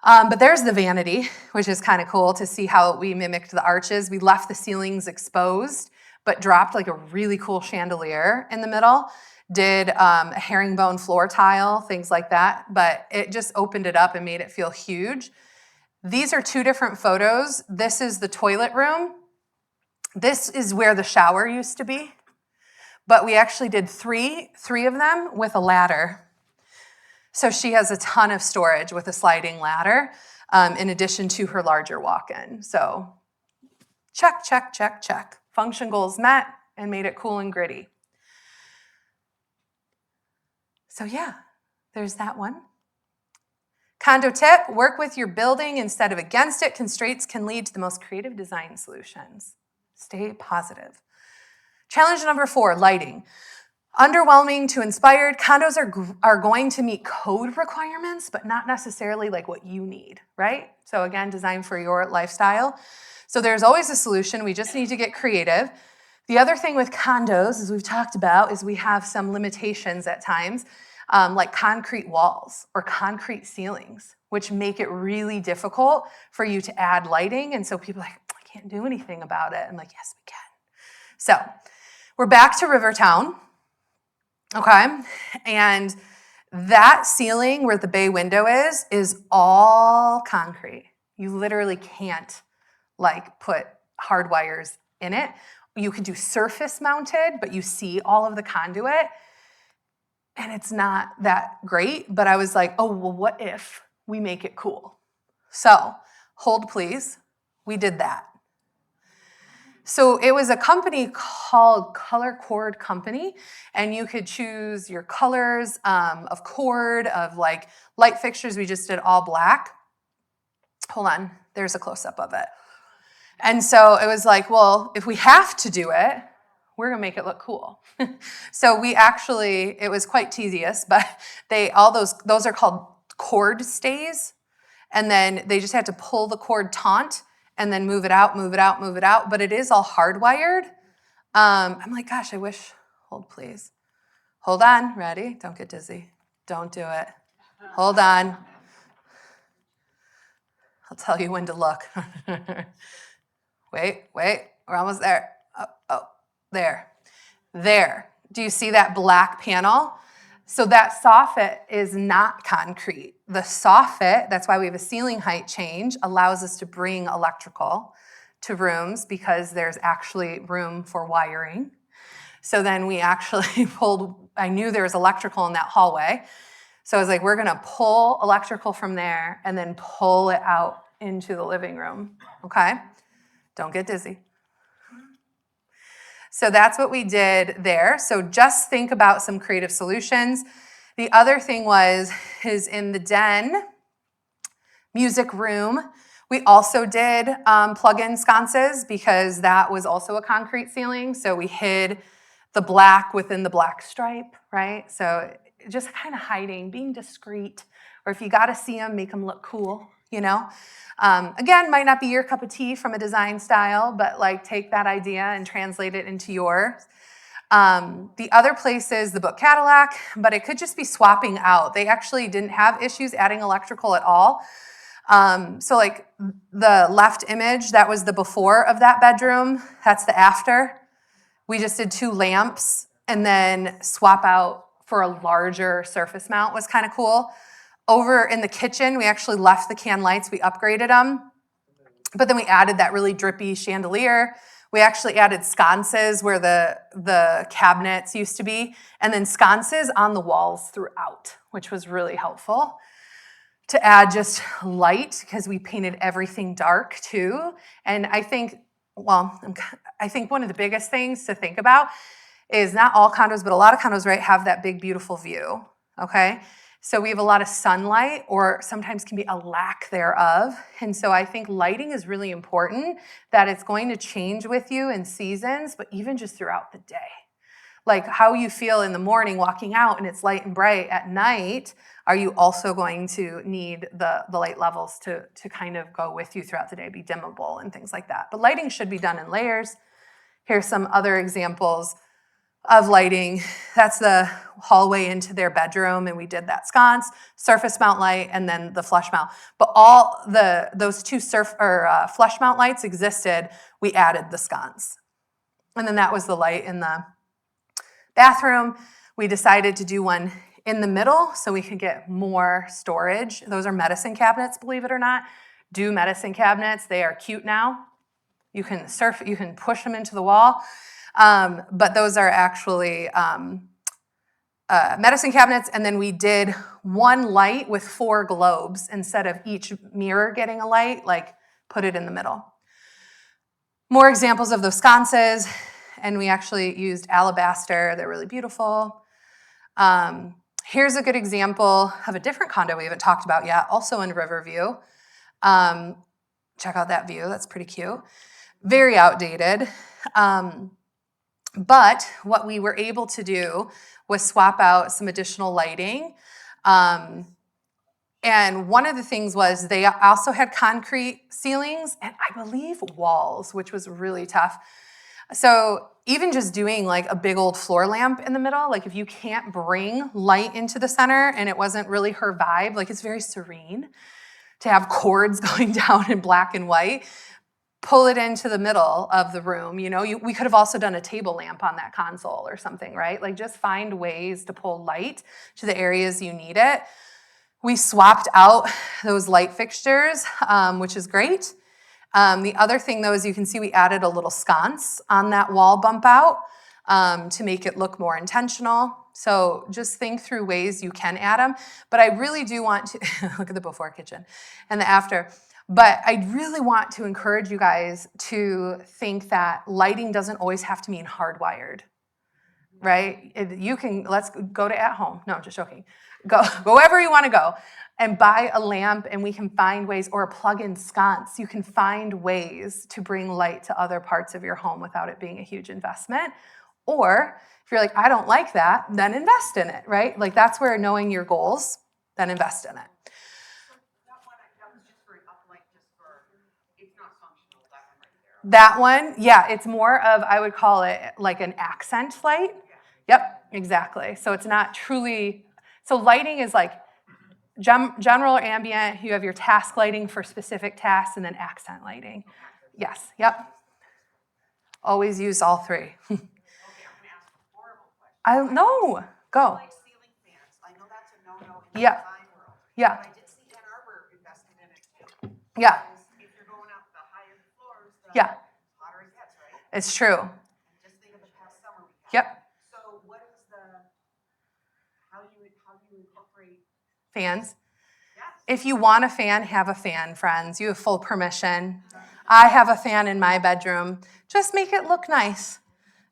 But there's the vanity, which is kind of cool to see how we mimicked the arches. We left the ceilings exposed, but dropped like a really cool chandelier in the middle. Did a herringbone floor tile, things like that. But it just opened it up and made it feel huge. These are 2 different photos. This is the toilet room. This is where the shower used to be. But we actually did three of them with a ladder. So she has a ton of storage with a sliding ladder, in addition to her larger walk-in. So check, check, check, check. Function goals met and made it cool and gritty. So yeah, there's that one. Condo tip, work with your building instead of against it. Constraints can lead to the most creative design solutions. Stay positive. Challenge number 4, lighting. Underwhelming to inspired, condos are going to meet code requirements, but not necessarily like what you need, right? So again, design for your lifestyle. So there's always a solution. We just need to get creative. The other thing with condos, as we've talked about, is we have some limitations at times, like concrete walls or concrete ceilings, which make it really difficult for you to add lighting. And so people are like, I can't do anything about it. I'm like, yes, we can. So we're back to Rivertown. okay? And that ceiling where the bay window is all concrete. You literally can't like put hard wires in it. You could do surface mounted, but you see all of the conduit and it's not that great. But I was like, oh, well, what if we make it cool? So hold please, we did that. So it was a company called Color Cord Company, and you could choose your colors of cord, of like light fixtures. We just did all black. Hold on, there's a close-up of it. And so it was like, well, if we have to do it, we're gonna make it look cool. So we actually, it was quite tedious, but those are called cord stays. And then they just had to pull the cord taut and then move it out, move it out, move it out. But it is all hardwired. I'm like, gosh, I wish, hold please. Hold on, ready? Don't get dizzy. Don't do it. Hold on. I'll tell you when to look. Wait, we're almost there. Oh, there. Do you see that black panel? So that soffit is not concrete. The soffit, that's why we have a ceiling height change, allows us to bring electrical to rooms because there's actually room for wiring. So then we actually I knew there was electrical in that hallway. So I was like, we're gonna pull electrical from there and then pull it out into the living room, okay? Don't get dizzy. So that's what we did there. So just think about some creative solutions. The other thing is in the den, music room, we also did plug-in sconces because that was also a concrete ceiling. So we hid the black within the black stripe, right? So just kind of hiding, being discreet, or if you got to see them, make them look cool, you know? Again, might not be your cup of tea from a design style, but like take that idea and translate it into yours. The other place is the book Cadillac, but it could just be swapping out. They actually didn't have issues adding electrical at all. So like the left image, that was the before of that bedroom. That's the after. We just did 2 lamps and then swap out for a larger surface mount was kind of cool. Over in the kitchen, we actually left the can lights, we upgraded them, but then we added that really drippy chandelier. We actually added sconces where the cabinets used to be, and then sconces on the walls throughout, which was really helpful to add just light because we painted everything dark too. And I think one of the biggest things to think about is not all condos, but a lot of condos, right, have that big, beautiful view, okay? So we have a lot of sunlight or sometimes can be a lack thereof. And so I think lighting is really important, that it's going to change with you in seasons, but even just throughout the day. Like how you feel in the morning walking out and it's light and bright at night, are you also going to need the light levels to kind of go with you throughout the day, be dimmable and things like that. But lighting should be done in layers. Here's some other examples of lighting. That's the hallway into their bedroom, and we did that sconce, surface mount light, and then the flush mount. But all those 2 flush mount lights existed, we added the sconce. And then that was the light in the bathroom. We decided to do one in the middle so we could get more storage. Those are medicine cabinets, believe it or not. Do medicine cabinets, they are cute now. You can push them into the wall. But those are actually medicine cabinets. And then we did 1 light with 4 globes instead of each mirror getting a light, like put it in the middle. More examples of those sconces. And we actually used alabaster. They're really beautiful. Here's a good example of a different condo we haven't talked about yet, also in Riverview. Check out that view. That's pretty cute. Very outdated. But what we were able to do was swap out some additional lighting. And one of the things was they also had concrete ceilings and I believe walls, which was really tough. So even just doing like a big old floor lamp in the middle, like if you can't bring light into the center and it wasn't really her vibe, like it's very serene to have cords going down in black and white. pull it into the middle of the room. You know, we could have also done a table lamp on that console or something, right? Like just find ways to pull light to the areas you need it. We swapped out those light fixtures, which is great. The other thing though is you can see we added a little sconce on that wall bump out to make it look more intentional. So just think through ways you can add them. But I really do want to, look at the before kitchen and the after. But I really want to encourage you guys to think that lighting doesn't always have to mean hardwired, right? You can, let's go to at home. No, I'm just joking. Go wherever you want to go and buy a lamp, and we can find ways, or a plug-in sconce. You can find ways to bring light to other parts of your home without it being a huge investment. Or if you're like, I don't like that, then invest in it, right? Like that's where knowing your goals, then invest in it. That one, yeah, it's more of, I would call it like an accent light. Yep, exactly. So it's not truly, so lighting is like general or ambient. You have your task lighting for specific tasks, and then accent lighting. Yes, yep. Always use all three. I don't know. Go. Like ceiling fans. I know that's a no-no in the Yeah. design world. Yeah. But I did see Ann Arbor invested in it too. Yeah. Because if you're going up the higher floors, the Yeah. hotter it gets, right? It's true. And just think of the past summer we had. Yep. So what is how do you incorporate Fans. Yes. If you want a fan, have a fan, friends. You have full permission. I have a fan in my bedroom. Just make it look nice.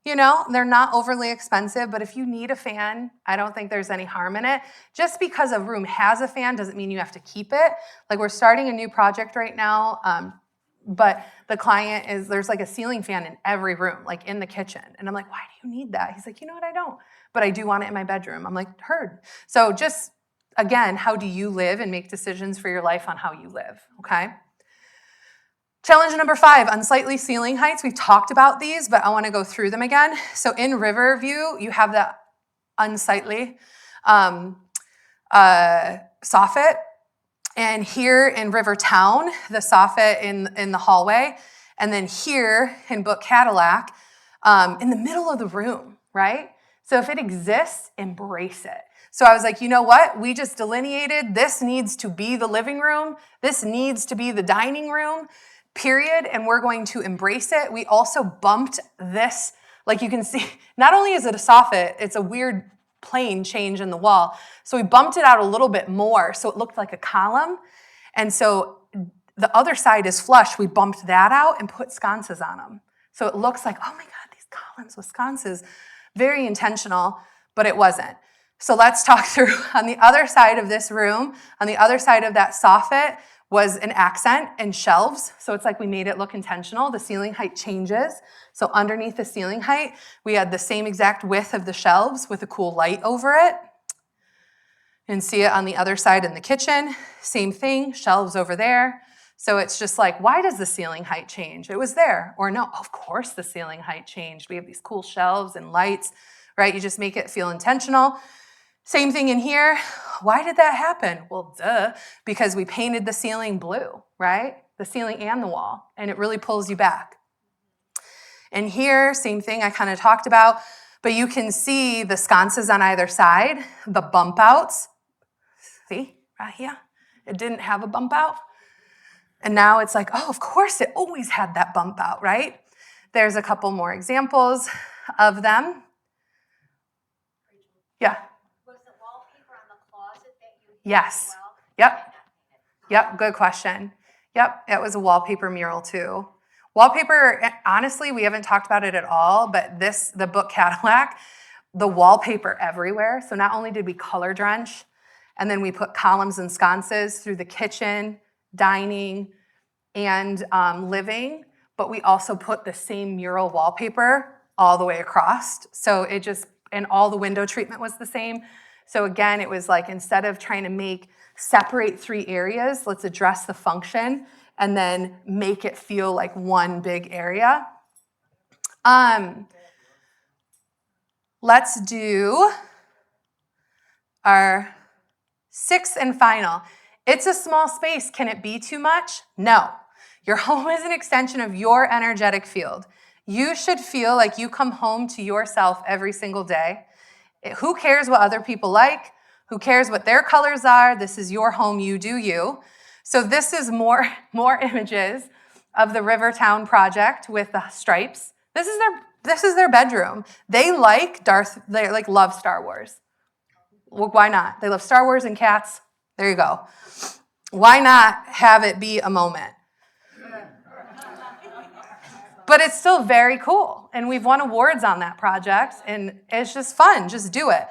You know, they're not overly expensive, but if you need a fan, I don't think there's any harm in it. Just because a room has a fan doesn't mean you have to keep it. Like we're starting a new project right now, but the client there's like a ceiling fan in every room, like in the kitchen. And I'm like, why do you need that? He's like, you know what, I don't. But I do want it in my bedroom. I'm like, heard. So just, again, how do you live, and make decisions for your life on how you live, okay? Challenge number 5, unsightly ceiling heights. We've talked about these, but I want to go through them again. So in Riverview, you have the unsightly soffit. And here in Rivertown, the soffit in the hallway. And then here in Book Cadillac, in the middle of the room, right? So if it exists, embrace it. So I was like, you know what? We just delineated this needs to be the living room. This needs to be the dining room. Period, and we're going to embrace it. We also bumped this, like you can see, not only is it a soffit, it's a weird plane change in the wall. So we bumped it out a little bit more so it looked like a column. And so the other side is flush. We bumped that out and put sconces on them. So it looks like, oh my God, these columns with sconces. Very intentional, but it wasn't. So let's talk through on the other side of this room, on the other side of that soffit, was an accent and shelves. So it's like we made it look intentional. The ceiling height changes. So underneath the ceiling height, we had the same exact width of the shelves with a cool light over it. And see it on the other side in the kitchen. Same thing, shelves over there. So it's just like, why does the ceiling height change? It was there. Or no, of course the ceiling height changed. We have these cool shelves and lights, right? You just make it feel intentional. Same thing in here. Why did that happen? Well, duh, because we painted the ceiling blue, right? The ceiling and the wall, and it really pulls you back. And here, same thing I kind of talked about, but you can see the sconces on either side, the bump outs. See, right here, it didn't have a bump out. And now it's like, oh, of course it always had that bump out, right? There's a couple more examples of them. Yeah. Yes. Yep. Yep. Good question. Yep. It was a wallpaper mural too. Wallpaper, honestly, we haven't talked about it at all, but the Book Cadillac, the wallpaper everywhere. So not only did we color drench, and then we put columns and sconces through the kitchen, dining, and living, but we also put the same mural wallpaper all the way across. So and all the window treatment was the same. So again, it was like, instead of trying to separate 3 areas, let's address the function and then make it feel like one big area. Let's do our 6th and final. It's a small space. Can it be too much? No. Your home is an extension of your energetic field. You should feel like you come home to yourself every single day. Who cares what other people like? Who cares what their colors are? This is your home, you do you. So this is more images of the Rivertown project with the stripes. This is their bedroom. They love Star Wars. Well, why not? They love Star Wars and cats. There you go. Why not have it be a moment? But it's still very cool. And we've won awards on that project. And it's just fun. Just do it.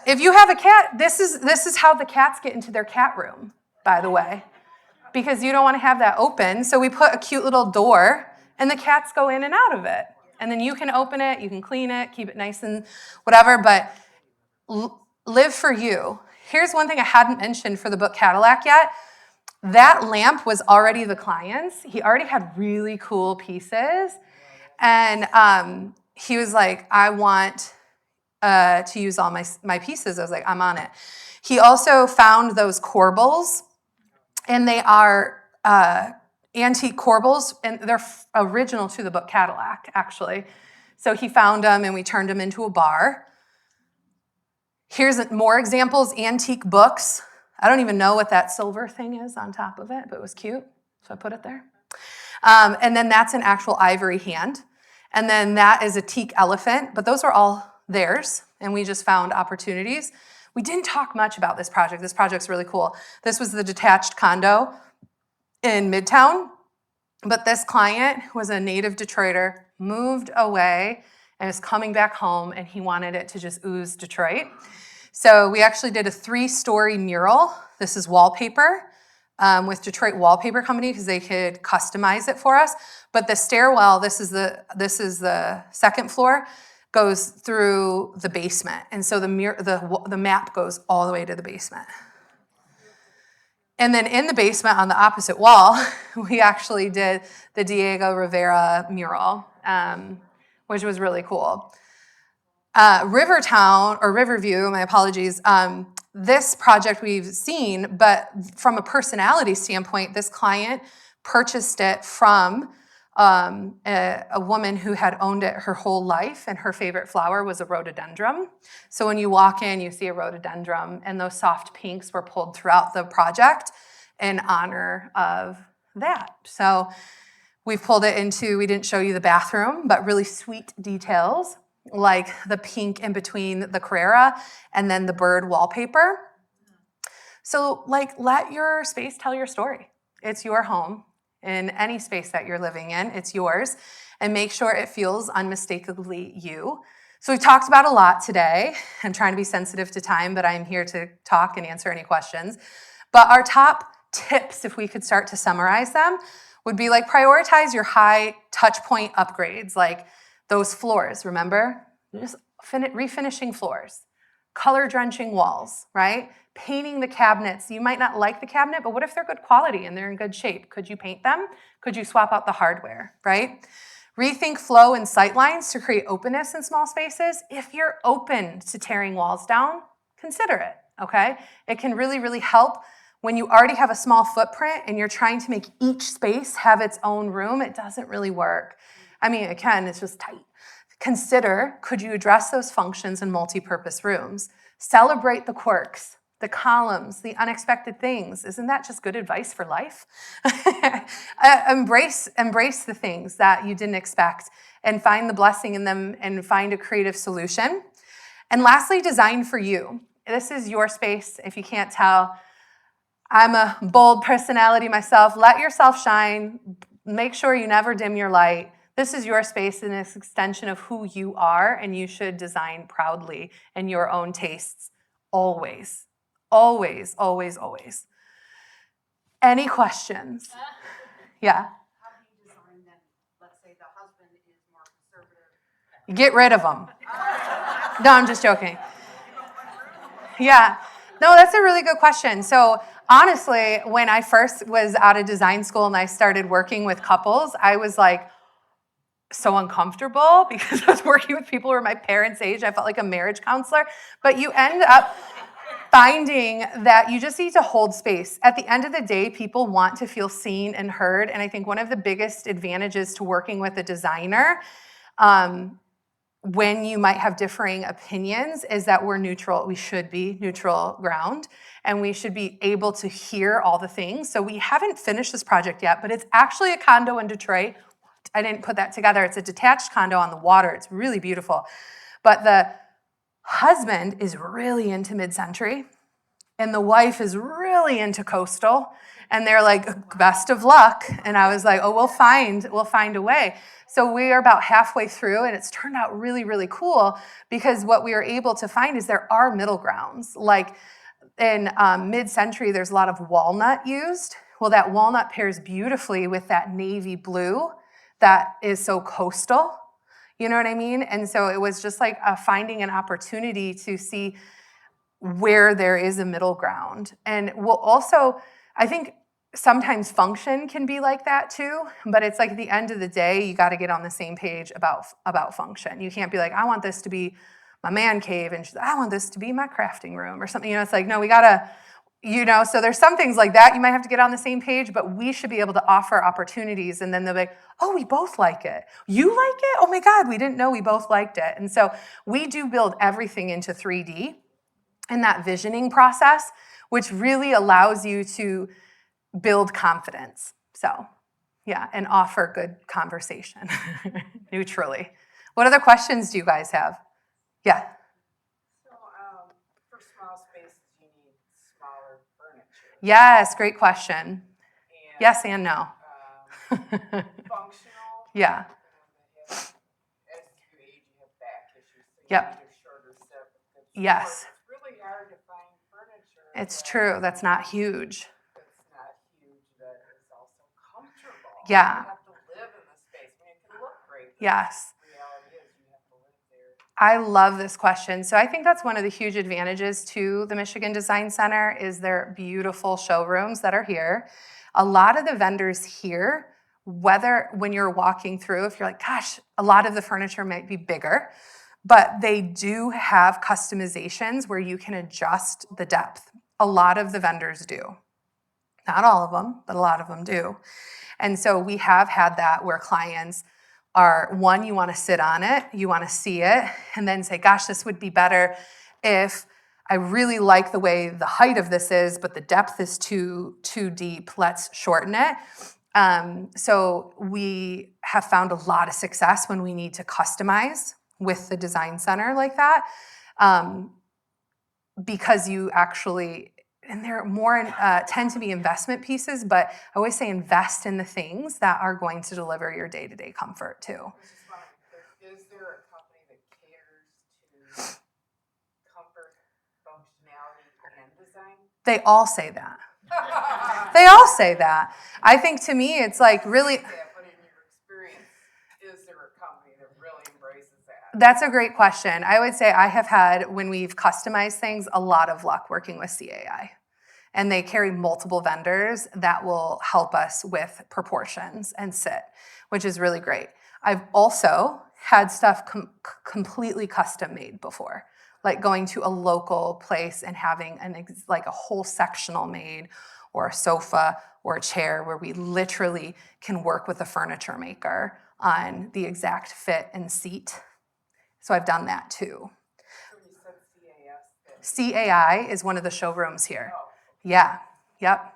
If you have a cat, this is how the cats get into their cat room, by the way. Because you don't want to have that open. So we put a cute little door, and the cats go in and out of it. And then you can open it, you can clean it, keep it nice and whatever. But live for you. Here's one thing I hadn't mentioned for the book Cadillac yet. That lamp was already the client's. He already had really cool pieces. And he was like, I want to use all my pieces. I was like, I'm on it. He also found those corbels, and they are antique corbels, and they're original to the book Cadillac, actually. So he found them, and we turned them into a bar. Here's more examples, antique books. I don't even know what that silver thing is on top of it, but it was cute, so I put it there. And then that's an actual ivory hand. And then that is a teak elephant, but those are all theirs, and we just found opportunities. We didn't talk much about this project. This project's really cool. This was the detached condo in Midtown, but this client was a native Detroiter, moved away, and is coming back home, and he wanted it to just ooze Detroit. So we actually did a 3-story mural. This is wallpaper with Detroit Wallpaper Company because they could customize it for us. But the stairwell, this is the second floor, goes through the basement, and so the map goes all the way to the basement. And then in the basement on the opposite wall, we actually did the Diego Rivera mural, which was really cool. Riverview, my apologies, this project we've seen, but from a personality standpoint, this client purchased it from a woman who had owned it her whole life, and her favorite flower was a rhododendron. So when you walk in, you see a rhododendron, and those soft pinks were pulled throughout the project in honor of that. So we've pulled it into, we didn't show you the bathroom, but really sweet details, like the pink in between the Carrera and then the bird wallpaper. So let your space tell your story. It's your home. In any space that you're living in, it's yours. And make sure it feels unmistakably you. So we talked about a lot today. I'm trying to be sensitive to time, but I'm here to talk and answer any questions. But our top tips, if we could start to summarize them, would be like prioritize your high touch point upgrades, like those floors, remember? Just refinishing floors, color drenching walls, right? Painting the cabinets. You might not like the cabinet, but what if they're good quality and they're in good shape? Could you paint them? Could you swap out the hardware, right? Rethink flow and sight lines to create openness in small spaces. If you're open to tearing walls down, consider it, okay? It can really, really help when you already have a small footprint and you're trying to make each space have its own room. It doesn't really work. I mean, it can, it's just tight. Consider, could you address those functions in multi-purpose rooms? Celebrate the quirks, the columns, the unexpected things. Isn't that just good advice for life? Embrace the things that you didn't expect and find the blessing in them and find a creative solution. And lastly, design for you. This is your space. If you can't tell, I'm a bold personality myself. Let yourself shine. Make sure you never dim your light. This is your space and it's an extension of who you are, and you should design proudly in your own tastes. Always, always, always, always. Any questions? Yeah? How do you design then, let's say the husband is more conservative? Get rid of them. No, I'm just joking. Yeah. No, that's a really good question. So honestly, when I first was out of design school and I started working with couples, I was like so uncomfortable because I was working with people who were my parents' age. I felt like a marriage counselor. But you end up finding that you just need to hold space. At the end of the day, people want to feel seen and heard. And I think one of the biggest advantages to working with a designer, when you might have differing opinions, is that we're neutral. We should be neutral ground, and we should be able to hear all the things. So we haven't finished this project yet, but it's actually a condo in Detroit. I didn't put that together. It's a detached condo on the water. It's really beautiful. But the husband is really into mid-century, and the wife is really into coastal. And they're like, best of luck. And I was like, oh, we'll find a way. So we are about halfway through, and it's turned out really, really cool, because what we are able to find is there are middle grounds. Like in mid-century, there's a lot of walnut used. Well, that walnut pairs beautifully with that navy blue that is so coastal. You know what I mean? And so it was just like finding an opportunity to see where there is a middle ground. And we'll also, I think sometimes function can be like that too, but it's like at the end of the day, you got to get on the same page about function. You can't be like, I want this to be my man cave, and I want this to be my crafting room or something. You know, it's like, no, we got to, you know, so there's some things like that you might have to get on the same page, but we should be able to offer opportunities, and then they'll be like, oh, we both like it. You like it? Oh my God, we didn't know we both liked it. And so we do build everything into 3D in that visioning process, which really allows you to build confidence. So yeah, and offer good conversation neutrally. What other questions do you guys have? Yeah. For small spaces, you need smaller furniture. Yes, great question. And, yes and no. Functional. Yeah. As you age, you have back issues. So Yep. You need a shorter set with good support. Yes. It's really hard to find furniture. It's true. That's not huge. That's not huge. That is also comfortable. Yeah. You have to live in the space. I mean, it can look great. Yes. The reality is you have to live there. I love this question. So I think that's one of the huge advantages to the Michigan Design Center is their beautiful showrooms that are here. A lot of the vendors here, whether when you're walking through, if you're like, gosh, a lot of the furniture might be bigger, but they do have customizations where you can adjust the depth. A lot of the vendors do. Not all of them, but a lot of them do. And so we have had that where clients are, one, you want to sit on it, you want to see it, and then say, gosh, this would be better if I really like the way the height of this is, but the depth is too deep. Let's shorten it. So we have found a lot of success when we need to customize with the design center like that, because you actually, and they're more tend to be investment pieces, but I always say invest in the things that are going to deliver your day-to-day comfort too. I was just wondering, is there a company that caters to comfort, functionality, and design? They all say that. They all say that. I think to me, it's like really. But in your experience, is there a company that really embraces that? That's a great question. I would say I have had, when we've customized things, a lot of luck working with CAI. And they carry multiple vendors that will help us with proportions and sit, which is really great. I've also had stuff completely custom made before, like going to a local place and having like a whole sectional made, or a sofa or a chair, where we literally can work with a furniture maker on the exact fit and seat. So I've done that too. So you said CAS? CAI is one of the showrooms here. Oh. Yeah, yep,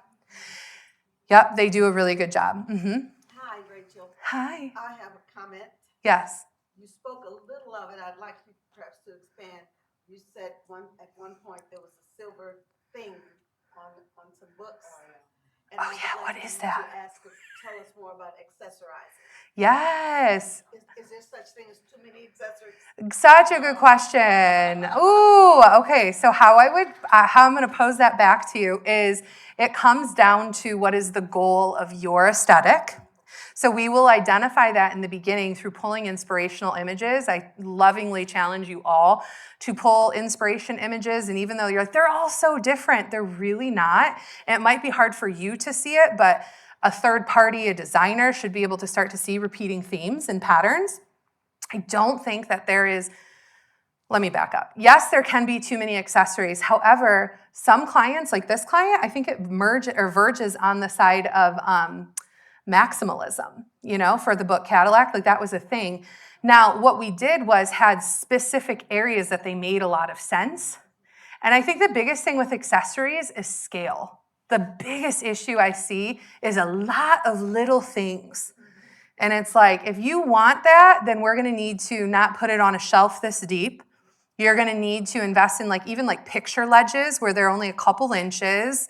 they do a really good job. Mm-hmm. Hi, Rachel. Hi. I have a comment. Yes. You spoke a little of it. I'd like you perhaps to expand. You said at one point there was a silver thing on some books. And Oh, yeah, what is that? Tell us more about accessorizing. Yes. Is there such thing as too many accessories? Such a good question. Ooh, okay. So how I'm going to pose that back to you is it comes down to what is the goal of your aesthetic. So we will identify that in the beginning through pulling inspirational images. I lovingly challenge you all to pull inspiration images. And even though you're like, they're all so different, they're really not. And it might be hard for you to see it, but a third party, a designer, should be able to start to see repeating themes and patterns. I don't think that there is let me back up. Yes, there can be too many accessories. However, some clients, like this client, I think it verges on the side of maximalism, for the book Cadillac. Like that was a thing. Now, what we did was had specific areas that they made a lot of sense. And I think the biggest thing with accessories is scale. The biggest issue I see is a lot of little things. And it's like, if you want that, then we're going to need to not put it on a shelf this deep. You're going to need to invest in even picture ledges where they're only a couple inches,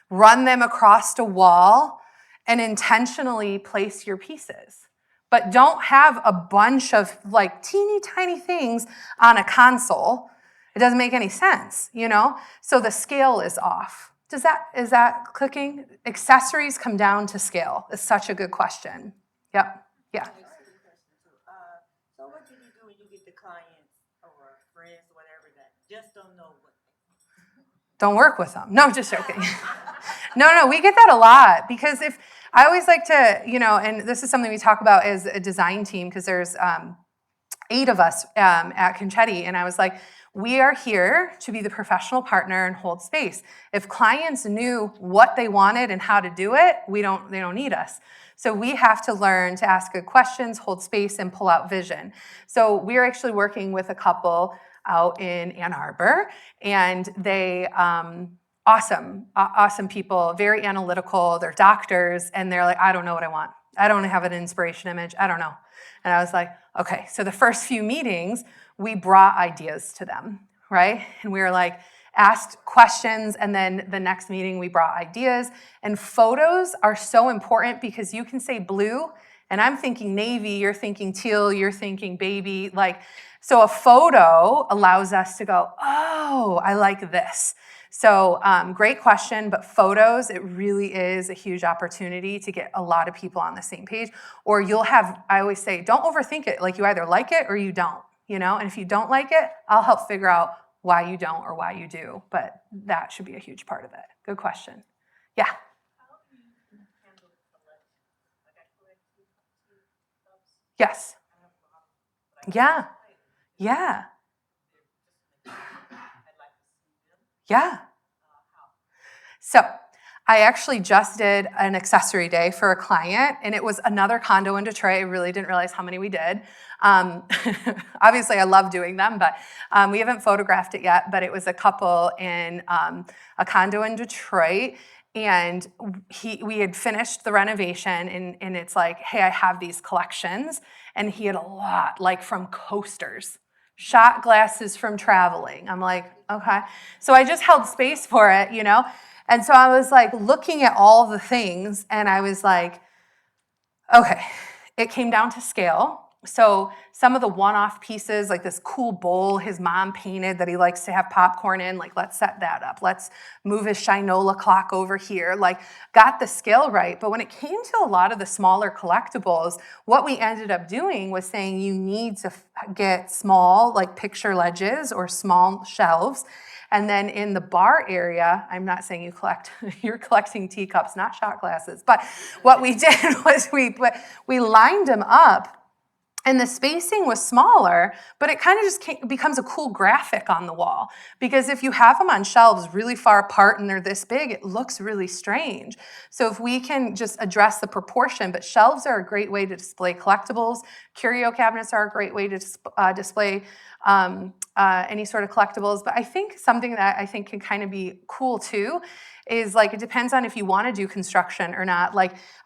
run them across a wall, and intentionally place your pieces. But don't have a bunch of teeny tiny things on a console. It doesn't make any sense, So the scale is off. Is that clicking? Accessories come down to scale. It's such a good question. Yep. Yeah. So what do you do when you get the clients or friends or whatever that just don't know what? Don't work with them. No, just joking. No, we get that a lot because if I always like to, and this is something we talk about as a design team because there's 8 of us at Concetti, and I was like, we are here to be the professional partner and hold space. If clients knew what they wanted and how to do it, they don't need us. So we have to learn to ask good questions, hold space, and pull out vision. So we're actually working with a couple out in Ann Arbor, and they awesome people, very analytical. They're doctors, and they're like, I don't know what I want. I don't have an inspiration image. I don't know. And I was like, okay. So the first few meetings, we brought ideas to them, right? And we were like, asked questions, and then the next meeting we brought ideas. And photos are so important because you can say blue, and I'm thinking navy, you're thinking teal, you're thinking baby. So a photo allows us to go, oh, I like this. So great question, but photos, it really is a huge opportunity to get a lot of people on the same page. Or I always say, don't overthink it. You either like it or you don't, And if you don't like it, I'll help figure out why you don't or why you do. But that should be a huge part of it. Good question. Yeah. How do you handle collection? I collect 2 cups. Yes. I have a lot, but Yeah. Yeah. I'd like to see them. Yeah. How? So I actually just did an accessory day for a client, and it was another condo in Detroit. I really didn't realize how many we did. Obviously, I love doing them, but we haven't photographed it yet. But it was a couple in a condo in Detroit, and we had finished the renovation, and it's like, hey, I have these collections, and he had a lot, from coasters, shot glasses from traveling. I'm like, okay. So I just held space for it, And so I was looking at all the things, and I was like, okay, it came down to scale. So some of the one-off pieces, this cool bowl his mom painted that he likes to have popcorn in, let's set that up. Let's move his Shinola clock over here. Got the scale right. But when it came to a lot of the smaller collectibles, what we ended up doing was saying you need to get small, picture ledges or small shelves. And then in the bar area, I'm not saying you're collecting teacups, not shot glasses. But what we did was we lined them up. And the spacing was smaller, but it kind of just becomes a cool graphic on the wall. Because if you have them on shelves really far apart and they're this big, it looks really strange. So if we can just address the proportion, but shelves are a great way to display collectibles. Curio cabinets are a great way to display any sort of collectibles. But I think something that I think can kind of be cool too is it depends on if you want to do construction or not.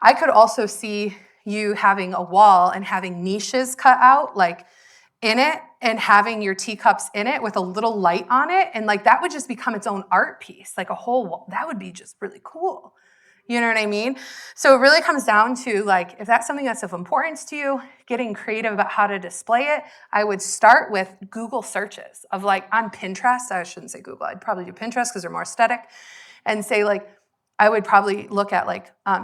I could also see you having a wall and having niches cut out in it and having your teacups in it with a little light on it. And that would just become its own art piece, a whole wall. That would be just really cool. You know what I mean? So it really comes down to if that's something that's of importance to you, getting creative about how to display it. I would start with Google searches of on Pinterest. I shouldn't say Google. I'd probably do Pinterest because they're more aesthetic, and say I would probably look at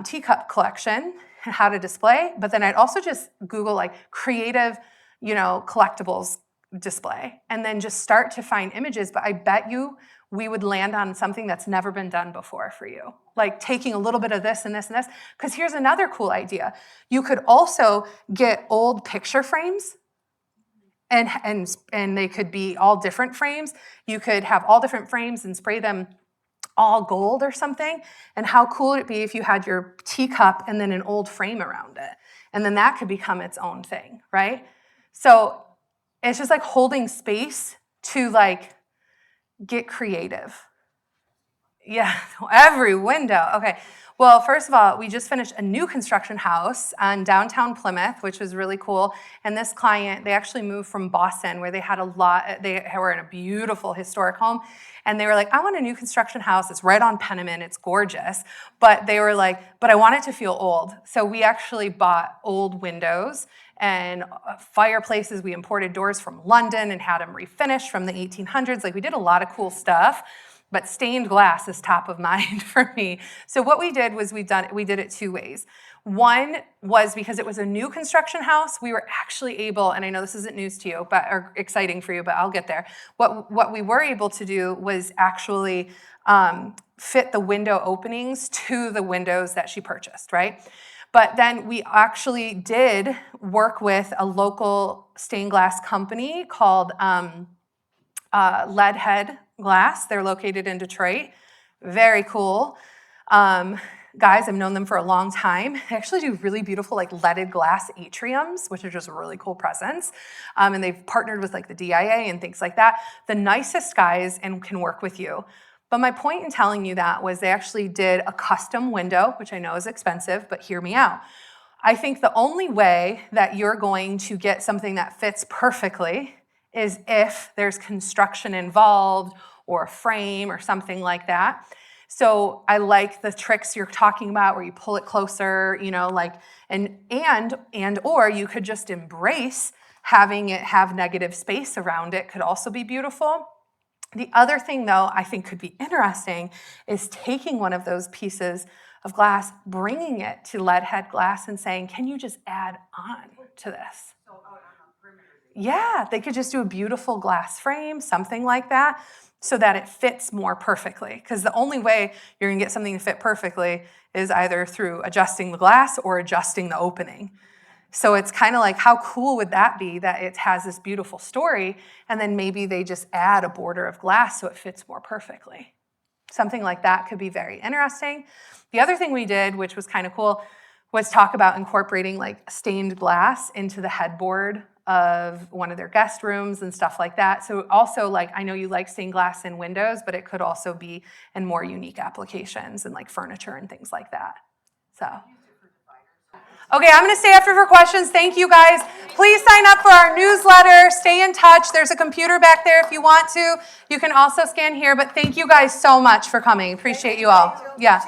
teacup collection and how to display, but then I'd also just Google creative, collectibles display, and then just start to find images. But I bet you we would land on something that's never been done before for you, taking a little bit of this and this and this. Because here's another cool idea. You could also get old picture frames and they could be all different frames. You could have all different frames and spray them all gold or something. And how cool would it be if you had your teacup and then an old frame around it? And then that could become its own thing, right? So it's just like holding space to like get creative. Yeah, every window. Okay. Well, first of all, we just finished a new construction house on downtown Plymouth, which was really cool. And this client, they actually moved from Boston, where they had a lot, they were in a beautiful historic home. And they were like, I want a new construction house. It's right on Penniman. It's gorgeous. But they were like, but I want it to feel old. So we actually bought old windows and fireplaces. We imported doors from London and had them refinished from the 1800s. Like, we did a lot of cool stuff. But stained glass is top of mind for me. So what we did was we did it two ways. One was because it was a new construction house, we were actually able, and I know this isn't news to you, or exciting for you, but I'll get there. What we were able to do was actually fit the window openings to the windows that she purchased, right? But then we actually did work with a local stained glass company called Leadhead Glass. They're located in Detroit. Very cool. Guys, I've known them for a long time. They actually do really beautiful like leaded glass atriums, which are just really cool presents. And they've partnered with like the DIA and things like that. The nicest guys and can work with you. But my point in telling you that was they actually did a custom window, which I know is expensive, but hear me out. I think the only way that you're going to get something that fits perfectly is if there's construction involved or a frame or something like that. So I like the tricks you're talking about where you pull it closer, you know, like, or you could just embrace having it have negative space around it, could also be beautiful. The other thing, though, I think could be interesting is taking one of those pieces of glass, bringing it to Leadhead Glass and saying, can you just add on to this? Yeah, they could just do a beautiful glass frame, something like that, so that it fits more perfectly. Because the only way you're going to get something to fit perfectly is either through adjusting the glass or adjusting the opening. So it's kind of like, how cool would that be that it has this beautiful story, and then maybe they just add a border of glass so it fits more perfectly. Something like that could be very interesting. The other thing we did, which was kind of cool, was talk about incorporating like stained glass into the headboard of one of their guest rooms and stuff like that. So also, like, I know you like stained glass in windows, but it could also be in more unique applications and like furniture and things like that. So, okay, I'm going to stay after for questions. Thank you, guys. Please sign up for our newsletter. Stay in touch. There's a computer back there if you want to. You can also scan here, but thank you guys so much for coming. Appreciate you all. Yeah.